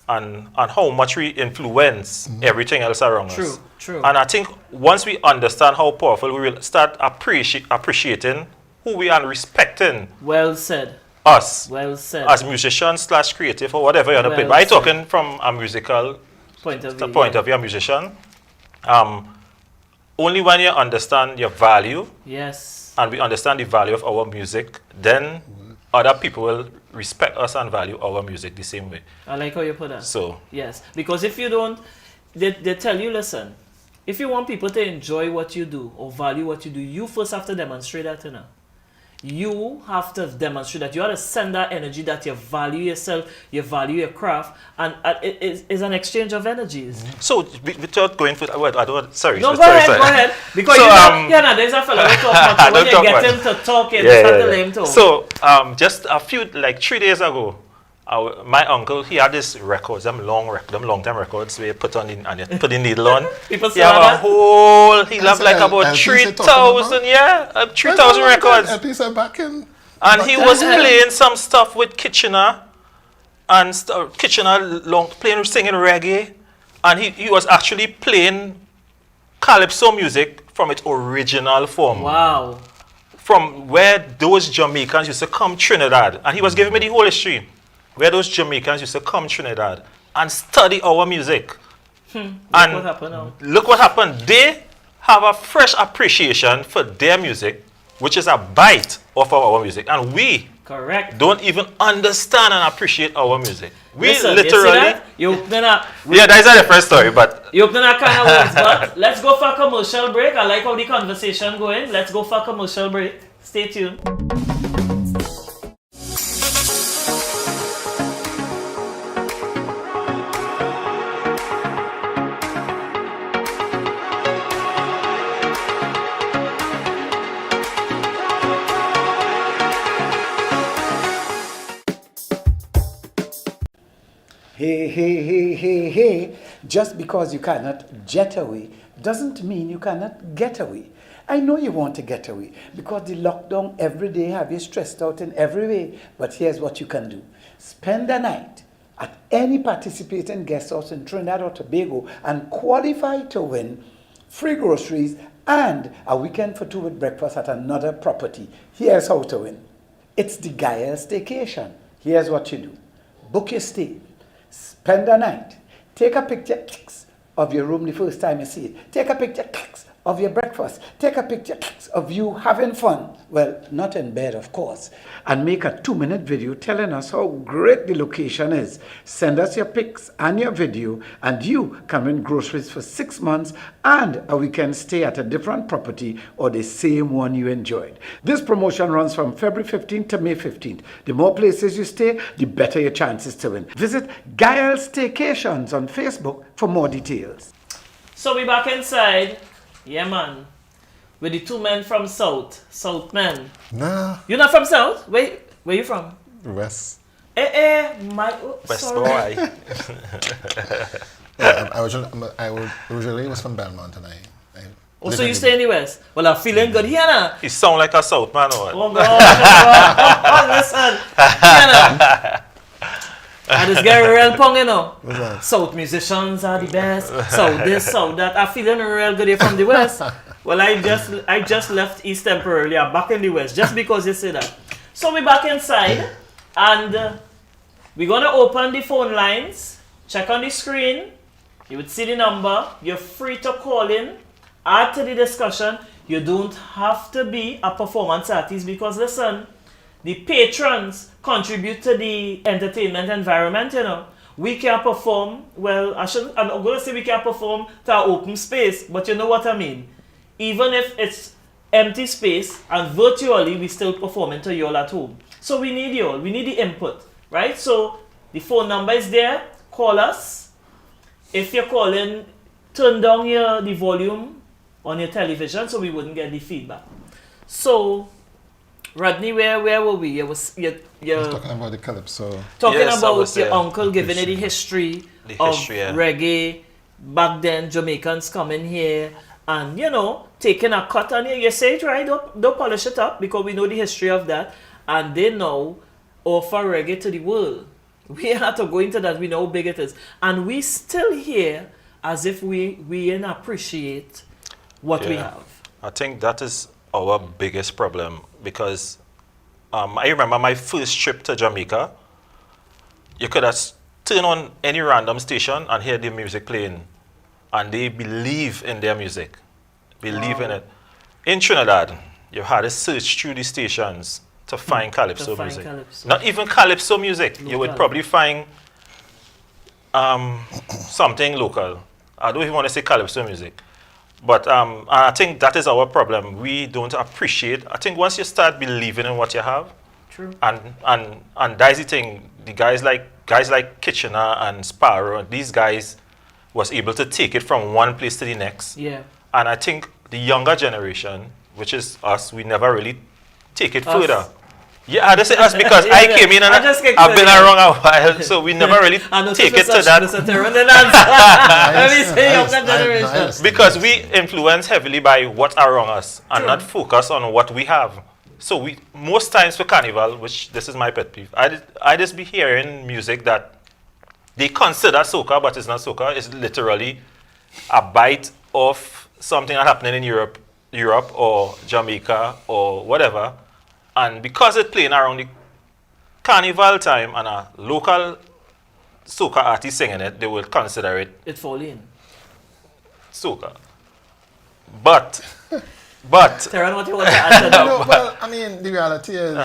And how much we influence everything else around us. True. And I think once we understand how powerful, we will start appreciating who we are and respecting Well said. us Well said. as musicians / creative or whatever you want to play. But I'm talking from a musical point of view, a musician. Only when you understand your value yes. and we understand the value of our music, then other people will respect us and value our music the same way. I like how you put that. So yes, because if you don't, they tell you, listen, if you want people to enjoy what you do or value what you do, you first have to demonstrate that, you know. You have to demonstrate that. You have to send that energy that you value yourself, you value your craft, and it is an exchange of energies. So, without going for what I don't. Sorry. No, sorry, go ahead. Because So, there's a fellow who talk much. When you talk get much. him to talk, you just have to let him talk. So, just a few, like 3 days ago, my uncle, he had this records, them long-time records where you put on and you put the needle on. People He say have a that. whole, he have like about LPs 3,000, 3,000 records. And he was playing some stuff with Kitchener, and Kitchener singing reggae, and he was actually playing calypso music from its original form. Wow. From where those Jamaicans used to come Trinidad, and he was giving me the whole history, where those Jamaicans used to come Trinidad and study our music. And what happened now? look what happened. They have a fresh appreciation for their music, which is a bite of our music, and we Correct. don't even understand and appreciate our music. We Listen, literally, you opening up. yeah, that's a different story, but You opening that kind of words, but let's go for a commercial break. I like how the conversation going. Let's go for a commercial break. Stay tuned. Hey. Just because you cannot jet away doesn't mean you cannot get away. I know you want to get away because the lockdown every day have you stressed out in every way. But here's what you can do. Spend a night at any participating guest house in Trinidad or Tobago and qualify to win free groceries and a weekend for two with breakfast at another property. Here's how to win. It's the Guitarist Staycation. Here's what you do. Book your stay. Spend a night. Take a picture of your room the first time you see it. Take a picture of your breakfast. Take a picture of you having fun. Well, not in bed, of course. And make a 2-minute video telling us how great the location is. Send us your pics and your video, and you can win groceries for 6 months and a weekend stay at a different property or the same one you enjoyed. This promotion runs from February 15th to May 15th. The more places you stay, the better your chances to win. Visit Guitarist Staycations on Facebook for more details. So we back inside. Yeah, man. With the two men from South men. Nah, You're not from South? Where you from? West. West sorry. Boy. Yeah, I originally was from Belmont, and I Oh, live so in you the- stay in the West? Well, I'm feeling good here now. He sound like a South man or what? Oh, God. Listen. Here now. I just get real pong, you know. What's that? South musicians are the best. South this, South that. I'm feeling real good here from the West. Well, I just left East temporarily. I'm back in the West just because you say that. So we're back inside, and we're gonna open the phone lines. Check on the screen. You would see the number. You're free to call in, add to the discussion. You don't have to be a performance artist because listen, the patrons contribute to the entertainment environment, you know. We can perform, well, I'm going to say we can perform to an open space, but you know what I mean. Even if it's empty space and virtually, we still performing to you all at home. So we need you all, we need the input, right? So the phone number is there, call us. If you're calling, turn down the volume on your television so we wouldn't get the feedback. So, Rodney, where were we? You're talking about the calypso. Talking Yes, I about was your there. uncle giving you the history of yeah. reggae. Back then, Jamaicans coming here and, you know, taking a cut on you. You say it right, don't polish it up because we know the history of that. And they now offer reggae to the world. We have to go into that, we know how big it is. And we still here as if we didn't appreciate what we have. I think that is our biggest problem because I remember my first trip to Jamaica. You could have turned on any random station and hear the music playing, and they believe in their music, believe in it. In Trinidad, you had to search through the stations to find calypso music. Not even calypso music. Local. You would probably find something local. I don't even want to say calypso music. But I think that is our problem. We don't appreciate. I think once you start believing in what you have, true, and that's the thing. The guys like Kitchener and Sparrow, these guys was able to take it from one place to the next. Yeah. And I think the younger generation, which is us, we never really take it further. Yeah, I just say us because I came in and I've been around a while, so we never really take it to that. Let me say younger generation. Because we influence heavily by what are around us and not focus on what we have. So we most times for carnival, which this is my pet peeve, I just be hearing music that they consider soca, but it's not soca. It's literally a bite of something that happening in Europe or Jamaica or whatever. And because it's playing around the carnival time and a local soca artist singing it, they will consider it fall in soca. But Theron, what you want to answer now? No, well, I mean, the reality is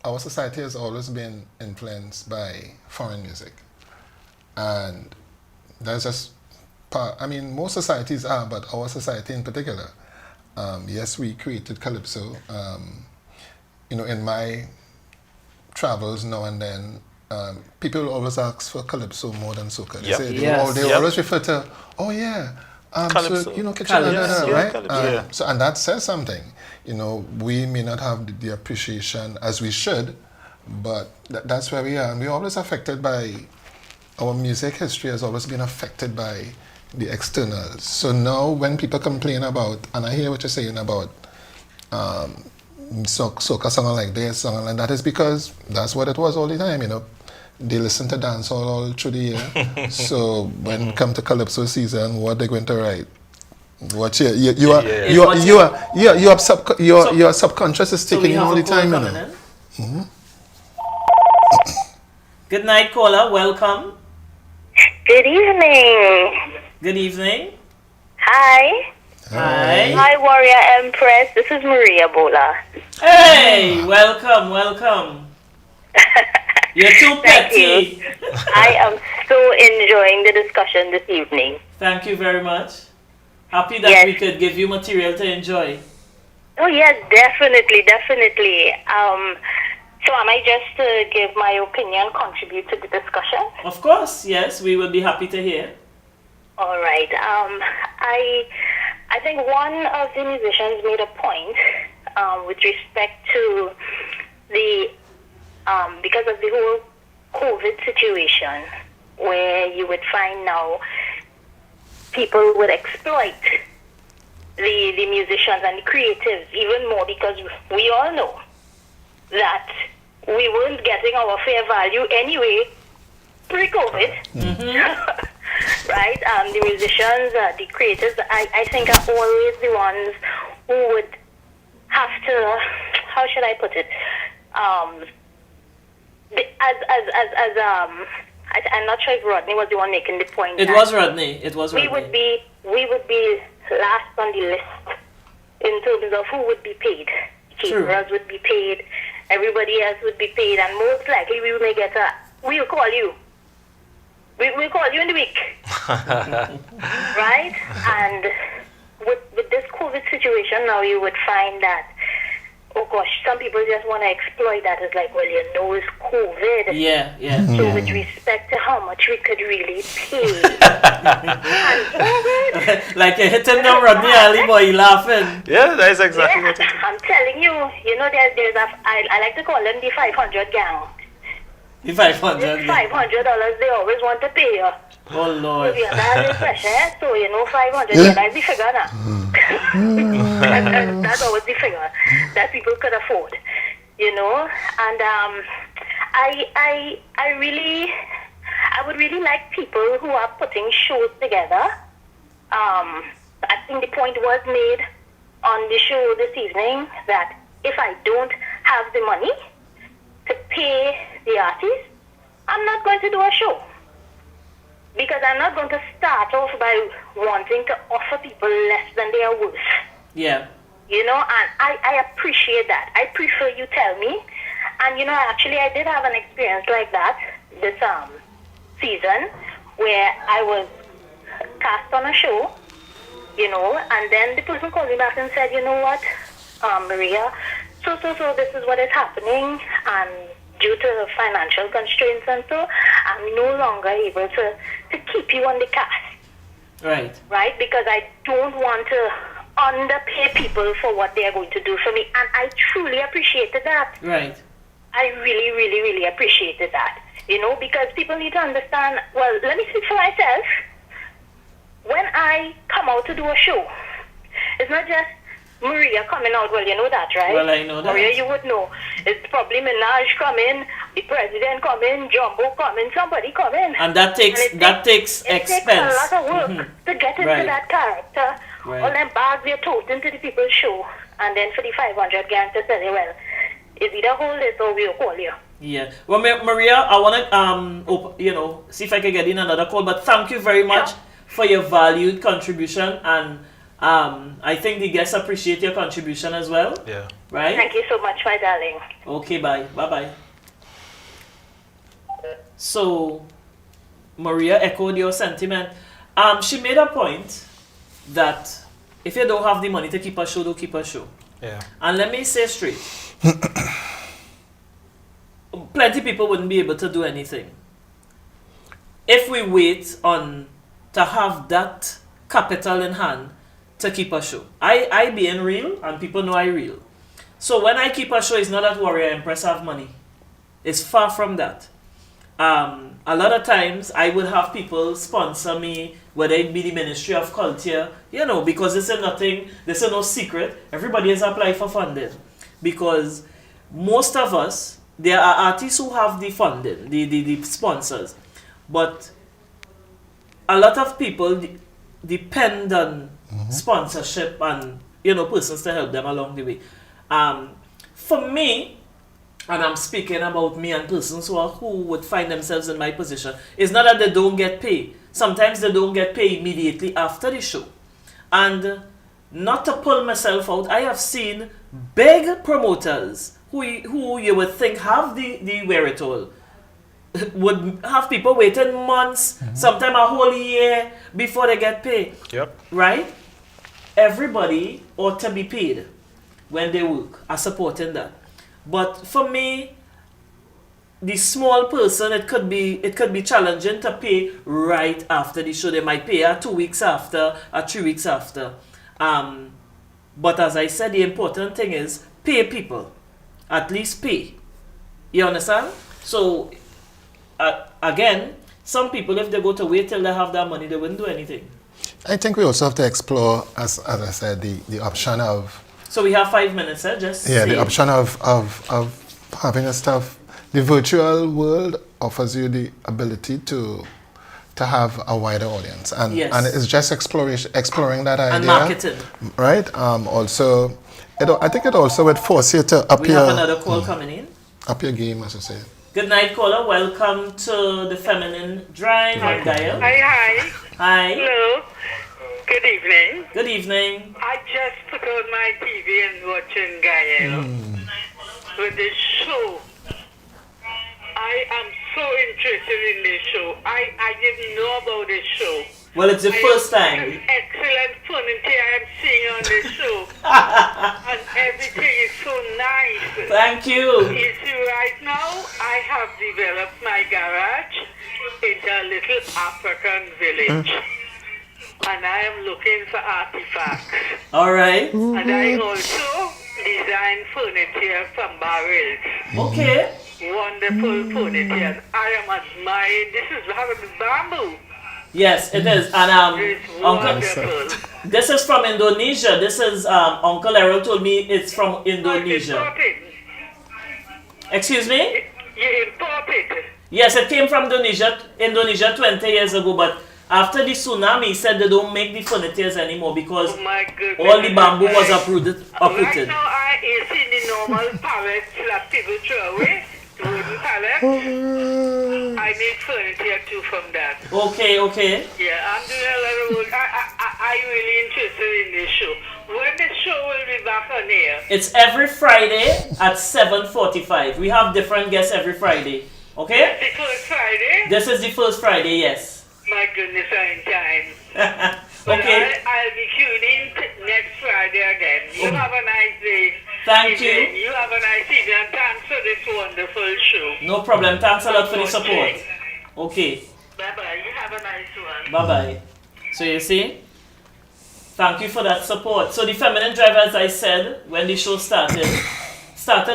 our society has always been influenced by foreign music. And that's just part, I mean, most societies are, but our society in particular. Yes, we created calypso. You know, in my travels now and then, people always ask for calypso more than soca. They say they always refer to, calypso. So, you know, right? Calypso, So, and that says something. You know, we may not have the appreciation as we should, but that's where we are. And we're always affected by, our music history has always been affected by the externals. So now when people complain about, and I hear what you're saying about soca song like this, song like that, is because that's what it was all the time, you know. They listen to dancehall all through the year. So when it comes to calypso season, what they're going to write? What your subconscious is taking all the time, you know. Good night, caller. Welcome. Good evening. Good evening. Hi. Hi. Hi, Warrior Empress. This is Maria Bola. Hey, welcome. You're too petty. Thank you. I am so enjoying the discussion this evening. Thank you very much. Happy that we could give you material to enjoy. Oh, yes, definitely. So am I just to give my opinion, contribute to the discussion? Of course, yes. We will be happy to hear. All right. I think one of the musicians made a point with respect to the because of the whole COVID situation, where you would find now people would exploit the musicians and the creatives even more, because we all know that we weren't getting our fair value anyway, pre-COVID. Right? The musicians, the creators, I think are always the ones who would have to, how should I put it? I'm not sure if Rodney was the one making the point. It was Rodney. It was Rodney. We would be last on the list in terms of who would be paid. Caterers would be paid. Everybody else would be paid, and most likely we may get we'll call you. We'll call you in the week. Right? And with this COVID situation now, you would find that, oh gosh, some people just want to exploit that. It's like, well, it's COVID. Yeah. So with respect to how much we could really pay. And like you're hitting them, Rodney Ali, boy, you laughing. Yeah, that is exactly what it is. I'm telling you, there's I like to call them the 500 gang. The 500. $500 they always want to pay you. Oh Lord. So that's the pressure. So 500, that's the figure now. That's always the figure that people could afford, And I would really like people who are putting shows together. I think the point was made on the show this evening that if I don't have the money to pay the artist, I'm not going to do a show. Because I'm not going to start off by wanting to offer people less than they are worth. Yeah. And I appreciate that. I prefer you tell me. And, actually I did have an experience like that this season where I was cast on a show, and then the person called me back and said, you know what, Maria, so this is what is happening, and due to financial constraints and so, I'm no longer able to keep you on the cast. Right? Because I don't want to underpay people for what they are going to do for me. And I truly appreciated that. Right. I really, really, really appreciated that. Because people need to understand, well, let me speak for myself. When I come out to do a show, it's not just Maria coming out. Well, you know that, right? Well, I know that. Maria, you would know. It's probably Minaj coming, the president coming, Jumbo coming, somebody coming. And that takes expense. It takes a lot of work to get into that character. Right. All them bags we are toting to the people's show. And then for the 500 gang to say, well, it's either hold it or we'll call you. Yeah. Well, Maria, I want to, see if I can get in another call. But thank you very much for your valued contribution. And I think the guests appreciate your contribution as well. Yeah. Right? Thank you so much, my darling. Okay, bye. Bye-bye. So, Maria echoed your sentiment. She made a point that if you don't have the money to keep a show, don't keep a show. Yeah. And let me say straight. Plenty people wouldn't be able to do anything if we wait on to have that capital in hand to keep a show. I being real, and people know I real. So when I keep a show, it's not that Warrior Empress have money. It's far from that. A lot of times I would have people sponsor me, whether it be the Ministry of Culture, because this is no secret. Everybody has applied for funding. Because most of us, there are artists who have the funding, the sponsors. But a lot of people depend on sponsorship and, persons to help them along the way. For me, and I'm speaking about me and persons who would find themselves in my position, it's not that they don't get paid. Sometimes they don't get paid immediately after the show. And not to pull myself out, I have seen big promoters who you would think have the wherewithal would have people waiting months, sometimes a whole year before they get paid. Yep. Right? Everybody ought to be paid when they work. I supporting that. But for me, the small person, it could be challenging to pay right after the show. They might pay 2 weeks after, 3 weeks after. But as I said, the important thing is pay people. At least pay. You understand? So, again, some people, if they go to wait till they have that money, they wouldn't do anything. I think we also have to explore, as I said, the option of... So we have 5 minutes, just the option of having the stuff the virtual world offers you the ability to have a wider audience, and Yes. and it's just exploring that idea And marketing. right. Also, I think it also would force you to up We have another your call coming in. up your game, as I say. Good night, caller. Welcome to the Feminine Drive. I'm Gail. Hi. Hi. Hello. Good evening. Good evening. I just put on my TV and watching Gael with this show. I am so interested in this show. I didn't know about this show. Well, it's the first It's time. excellent furniture I am seeing on this show. And everything is so nice. Thank you. You see, right now, I have developed my garage into a little African village. And I am looking for artifacts. All right. And I also design furniture from barrels. Okay. Wonderful furniture. I am admiring. This is having bamboo. Yes, it is. And It's Uncle, wonderful. this is from Indonesia. This is Uncle Errol told me it's from Indonesia. Imported. Excuse me? You imported. Yes, it came from Indonesia 20 years ago, but after the tsunami, he said they don't make the furnitures anymore because Oh my goodness. all the bamboo was uprooted. Right now, you see the normal pallets that people throw away, the wooden pallets. I make furniture too from that. Okay. Yeah, I'm doing a lot of work. I'm really interested in this show. When the show will be back on air? It's every Friday at 7:45. We have different guests every Friday. Okay? The first Friday? This is the first Friday, yes. My goodness, I'm in time. But Okay. I'll be tuning next Friday again. You have a nice day. Thank you. You have a nice evening. And thanks for this wonderful show. No problem. Thanks a lot for the support. Okay. Bye-bye. You have a nice one. Bye-bye. So you see? Thank you for that support. So the Feminine Drive, as I said, when the show started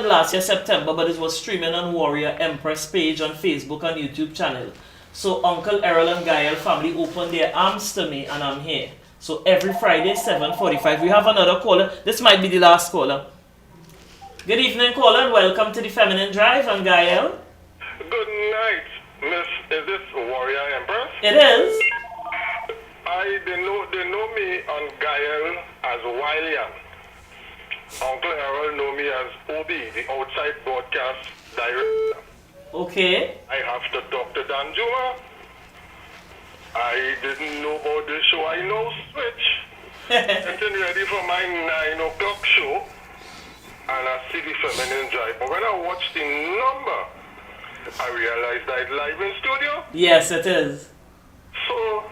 last year, September, but it was streaming on Warrior Empress page on Facebook and YouTube channel. So Uncle Errol and Gael family opened their arms to me and I'm here. So every Friday, 7:45. We have another caller. This might be the last caller. Good evening, caller, and welcome to the Feminine Drive. I'm Gael. Good night, Miss. Is this Warrior Empress? It is. They know me on Gael as William. Uncle Harold know me as OB, the outside broadcast director. Okay. I have to talk to Dan Juma. I didn't know about this show. I know switch. Getting ready for my 9 o'clock show. And I see the Feminine Drive. But when I watched the number, I realized that it's live in studio. Yes, it is. So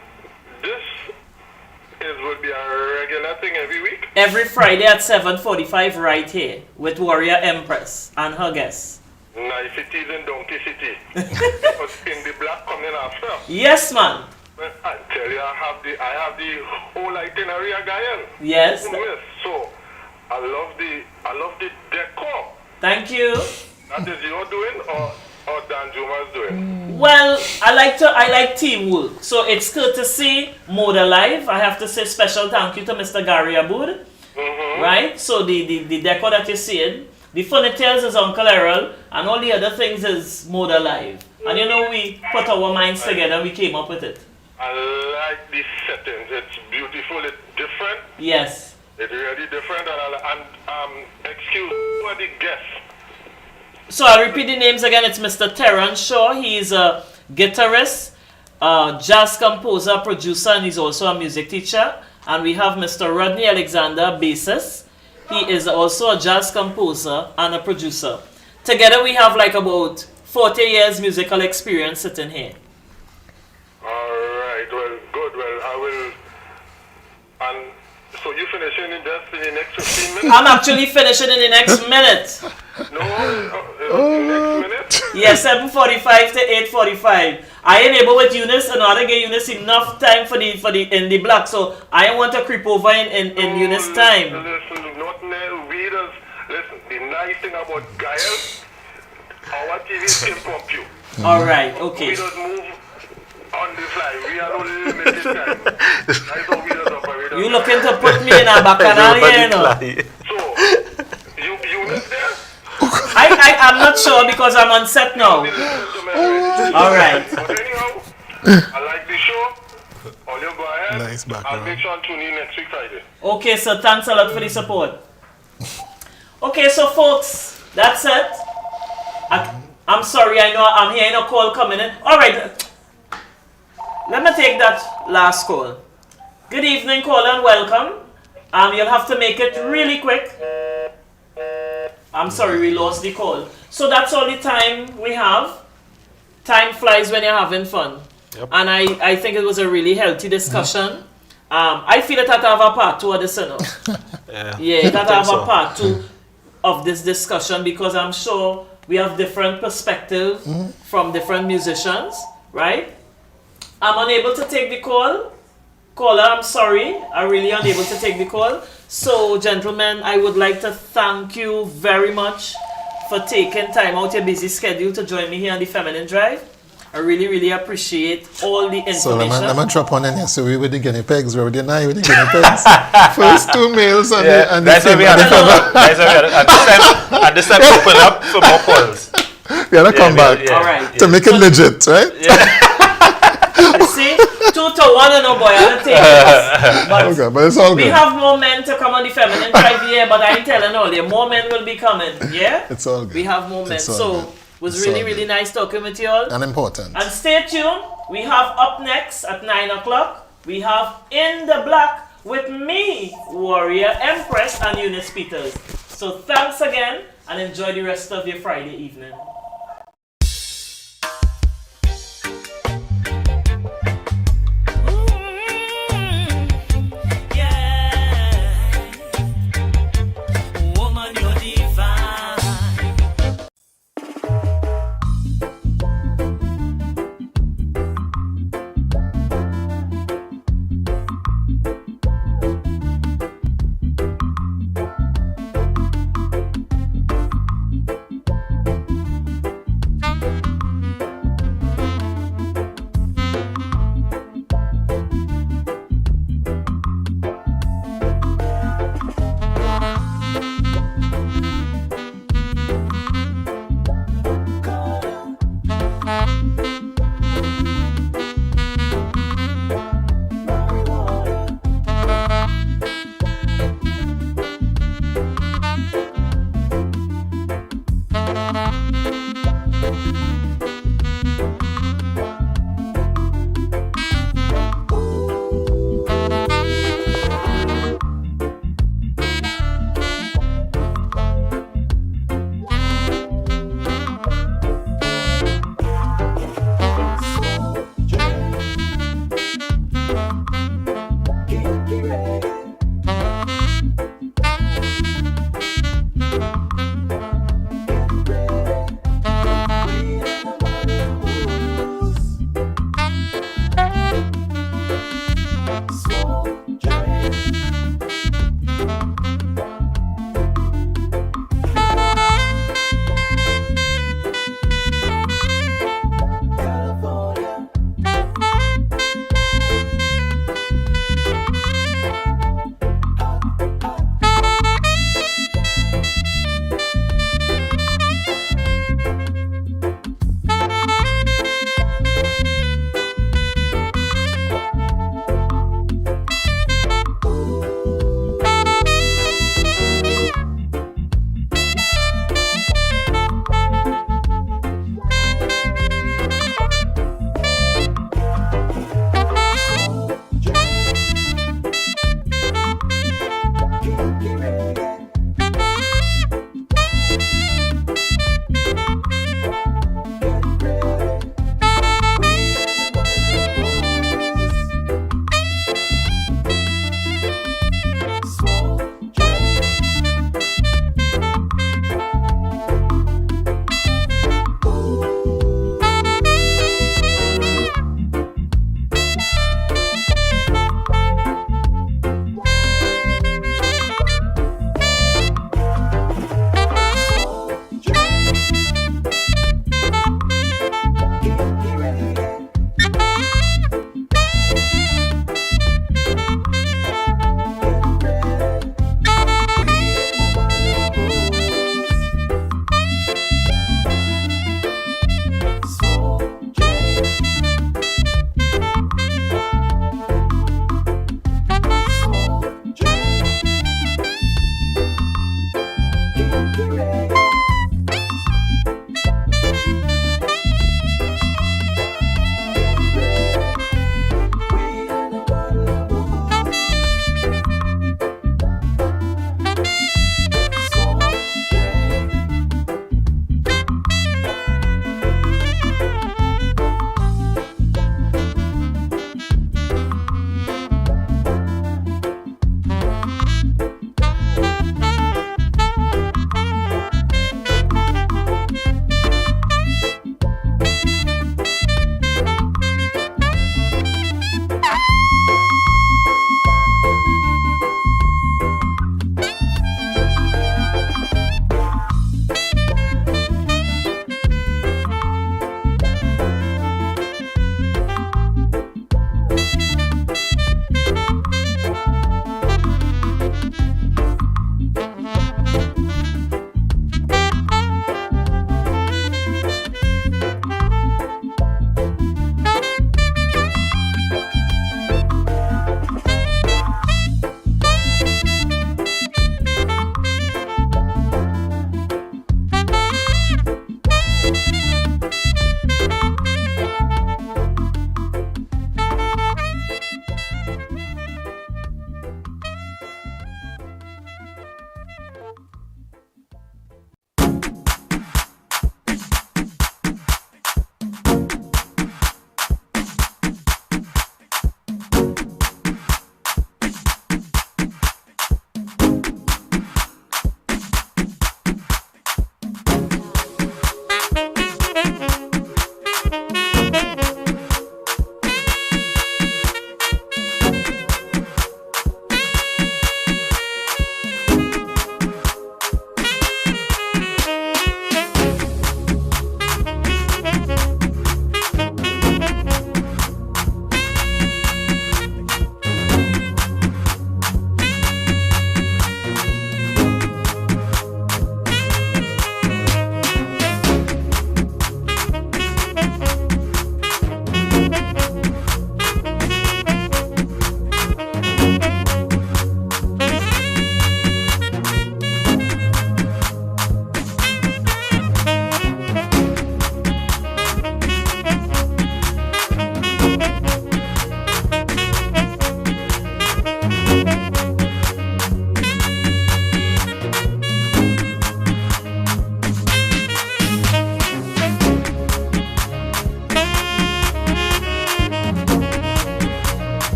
this will be a regular thing every week. Every Friday at 7:45 right here with Warrior Empress and her guests. Niceties in Donkey City. Because in the black coming after. Yes, man. Well, I tell you, I have the whole itinerary of Gael. Yes. So I love the decor. Thank you. That is your doing or Dan Juma's doing? Well, I like teamwork. So it's courtesy Moda Live. I have to say special thank you to Mr. Gary Aboud. Right? So the decor that you're seeing, the furnitures is Uncle Errol, and all the other things is Moda Live. And you know, we put our minds together and we came up with it. I like the settings. It's beautiful. It's different. Yes. It's really different. And excuse me for the guests. So I'll repeat the names again. It's Mr. Theron Shaw. He's a guitarist, jazz composer, producer, and he's also a music teacher. And we have Mr. Rodney Alexander, bassist. He is also a jazz composer and a producer. Together we have like about 40 years musical experience sitting here. Alright, well, good. Well, I will. And so you finishing in just in the next 15 minutes? I'm actually finishing in the next minute. No, in the next minute? Yes, 7:45 to 8:45. I enable with Eunice in order to get Eunice enough time for the in the block. So I want to creep over in Eunice time. Listen, not readers. Listen, the nice thing about Gael, our TV can pump you. Alright, okay. We don't move on the fly. We are only limited time. That's how we don't operate. You looking to put me in a bacchanal here, you know? So, you miss there? I I'm not sure because I'm on set now. All right. But anyhow, I like the show. All you go ahead. Nice background. I'll make sure and tune in next week Friday. Okay, so thanks a lot for the support. Okay, so folks, that's it. I'm sorry, I know I'm hearing a call coming in. All right, let me take that last call. Good evening, caller, and welcome. You'll have to make it really quick. I'm sorry, we lost the call. So that's all the time we have. Time flies when you're having fun. Yep. And I think it was a really healthy discussion. I feel it had to have a part 2 of this, you know. Yeah, it had to have a part 2 of this discussion because I'm sure we have different perspectives from different musicians, right? I'm unable to take the call. Caller, I'm sorry. I'm really unable to take the call. So, gentlemen, I would like to thank you very much for taking time out your busy schedule to join me here on the Feminine Drive. I really, really appreciate all the information. So let me drop on in here. So we with the guinea pigs. We're with the nine with the guinea pigs. First 2 males and the That's what we had. At this time, open up for more calls. We had to come back All right. to make it legit, right? See, 2 to 1 and no boy, I don't take it. But Okay, but it's all we good. have more men to come on the Feminine Drive here, but I ain't telling all you. More men will be coming, yeah? It's all good. We have more men. It's all So, good. it was It's really, all really good. nice talking with you all. And important. And stay tuned. We have up next at 9 o'clock, we have In the Black with me, Warrior Empress and Eunice Peters. So thanks again and enjoy the rest of your Friday evening.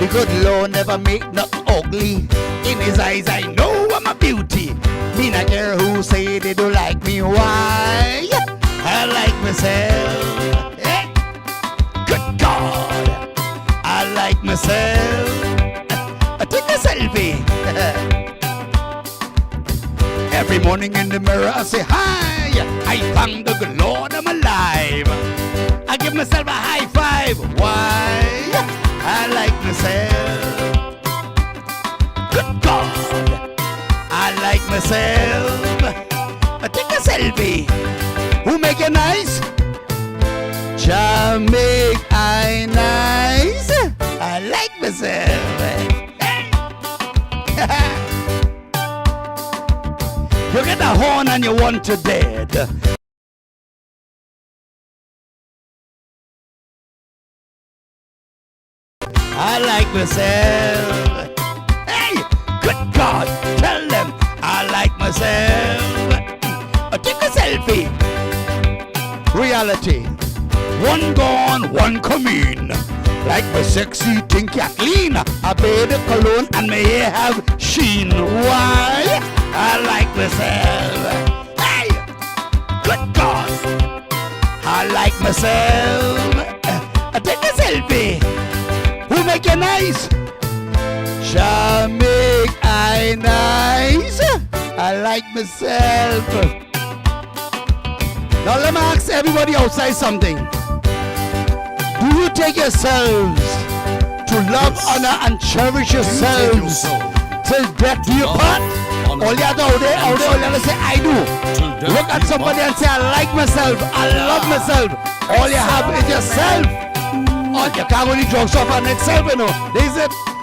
The good Lord never make nothing ugly. In his eyes I know I'm a beauty. Me not care who say they don't like me. Why? I like myself. Hey. Good God. I like myself. I take a selfie. Every morning in the mirror I say hi. I thank the good Lord I'm alive. I give myself a high five. Why? I like myself. Good God. I like myself. I take a selfie. Who make it nice? Make I nice. I like myself. You get a horn and you want to dead. I like myself. Hey, good God, tell them I like myself. Take a selfie. Reality. One gone, one come in. Like my sexy thing Kathleen. I bear the cologne and my hair have sheen. Why? I like myself. Hey, good God. I like myself. Take a selfie. Who make you nice? Shall make I nice? I like myself. Now let me ask everybody outside something. Do you take yourselves to love, honor, and cherish yourselves till death do you part? All you have to out there, all you have to say, I do. Look at somebody and say, I like myself, I love myself. All you have is yourself. Or You can't really drugs off on itself, you know. This is it.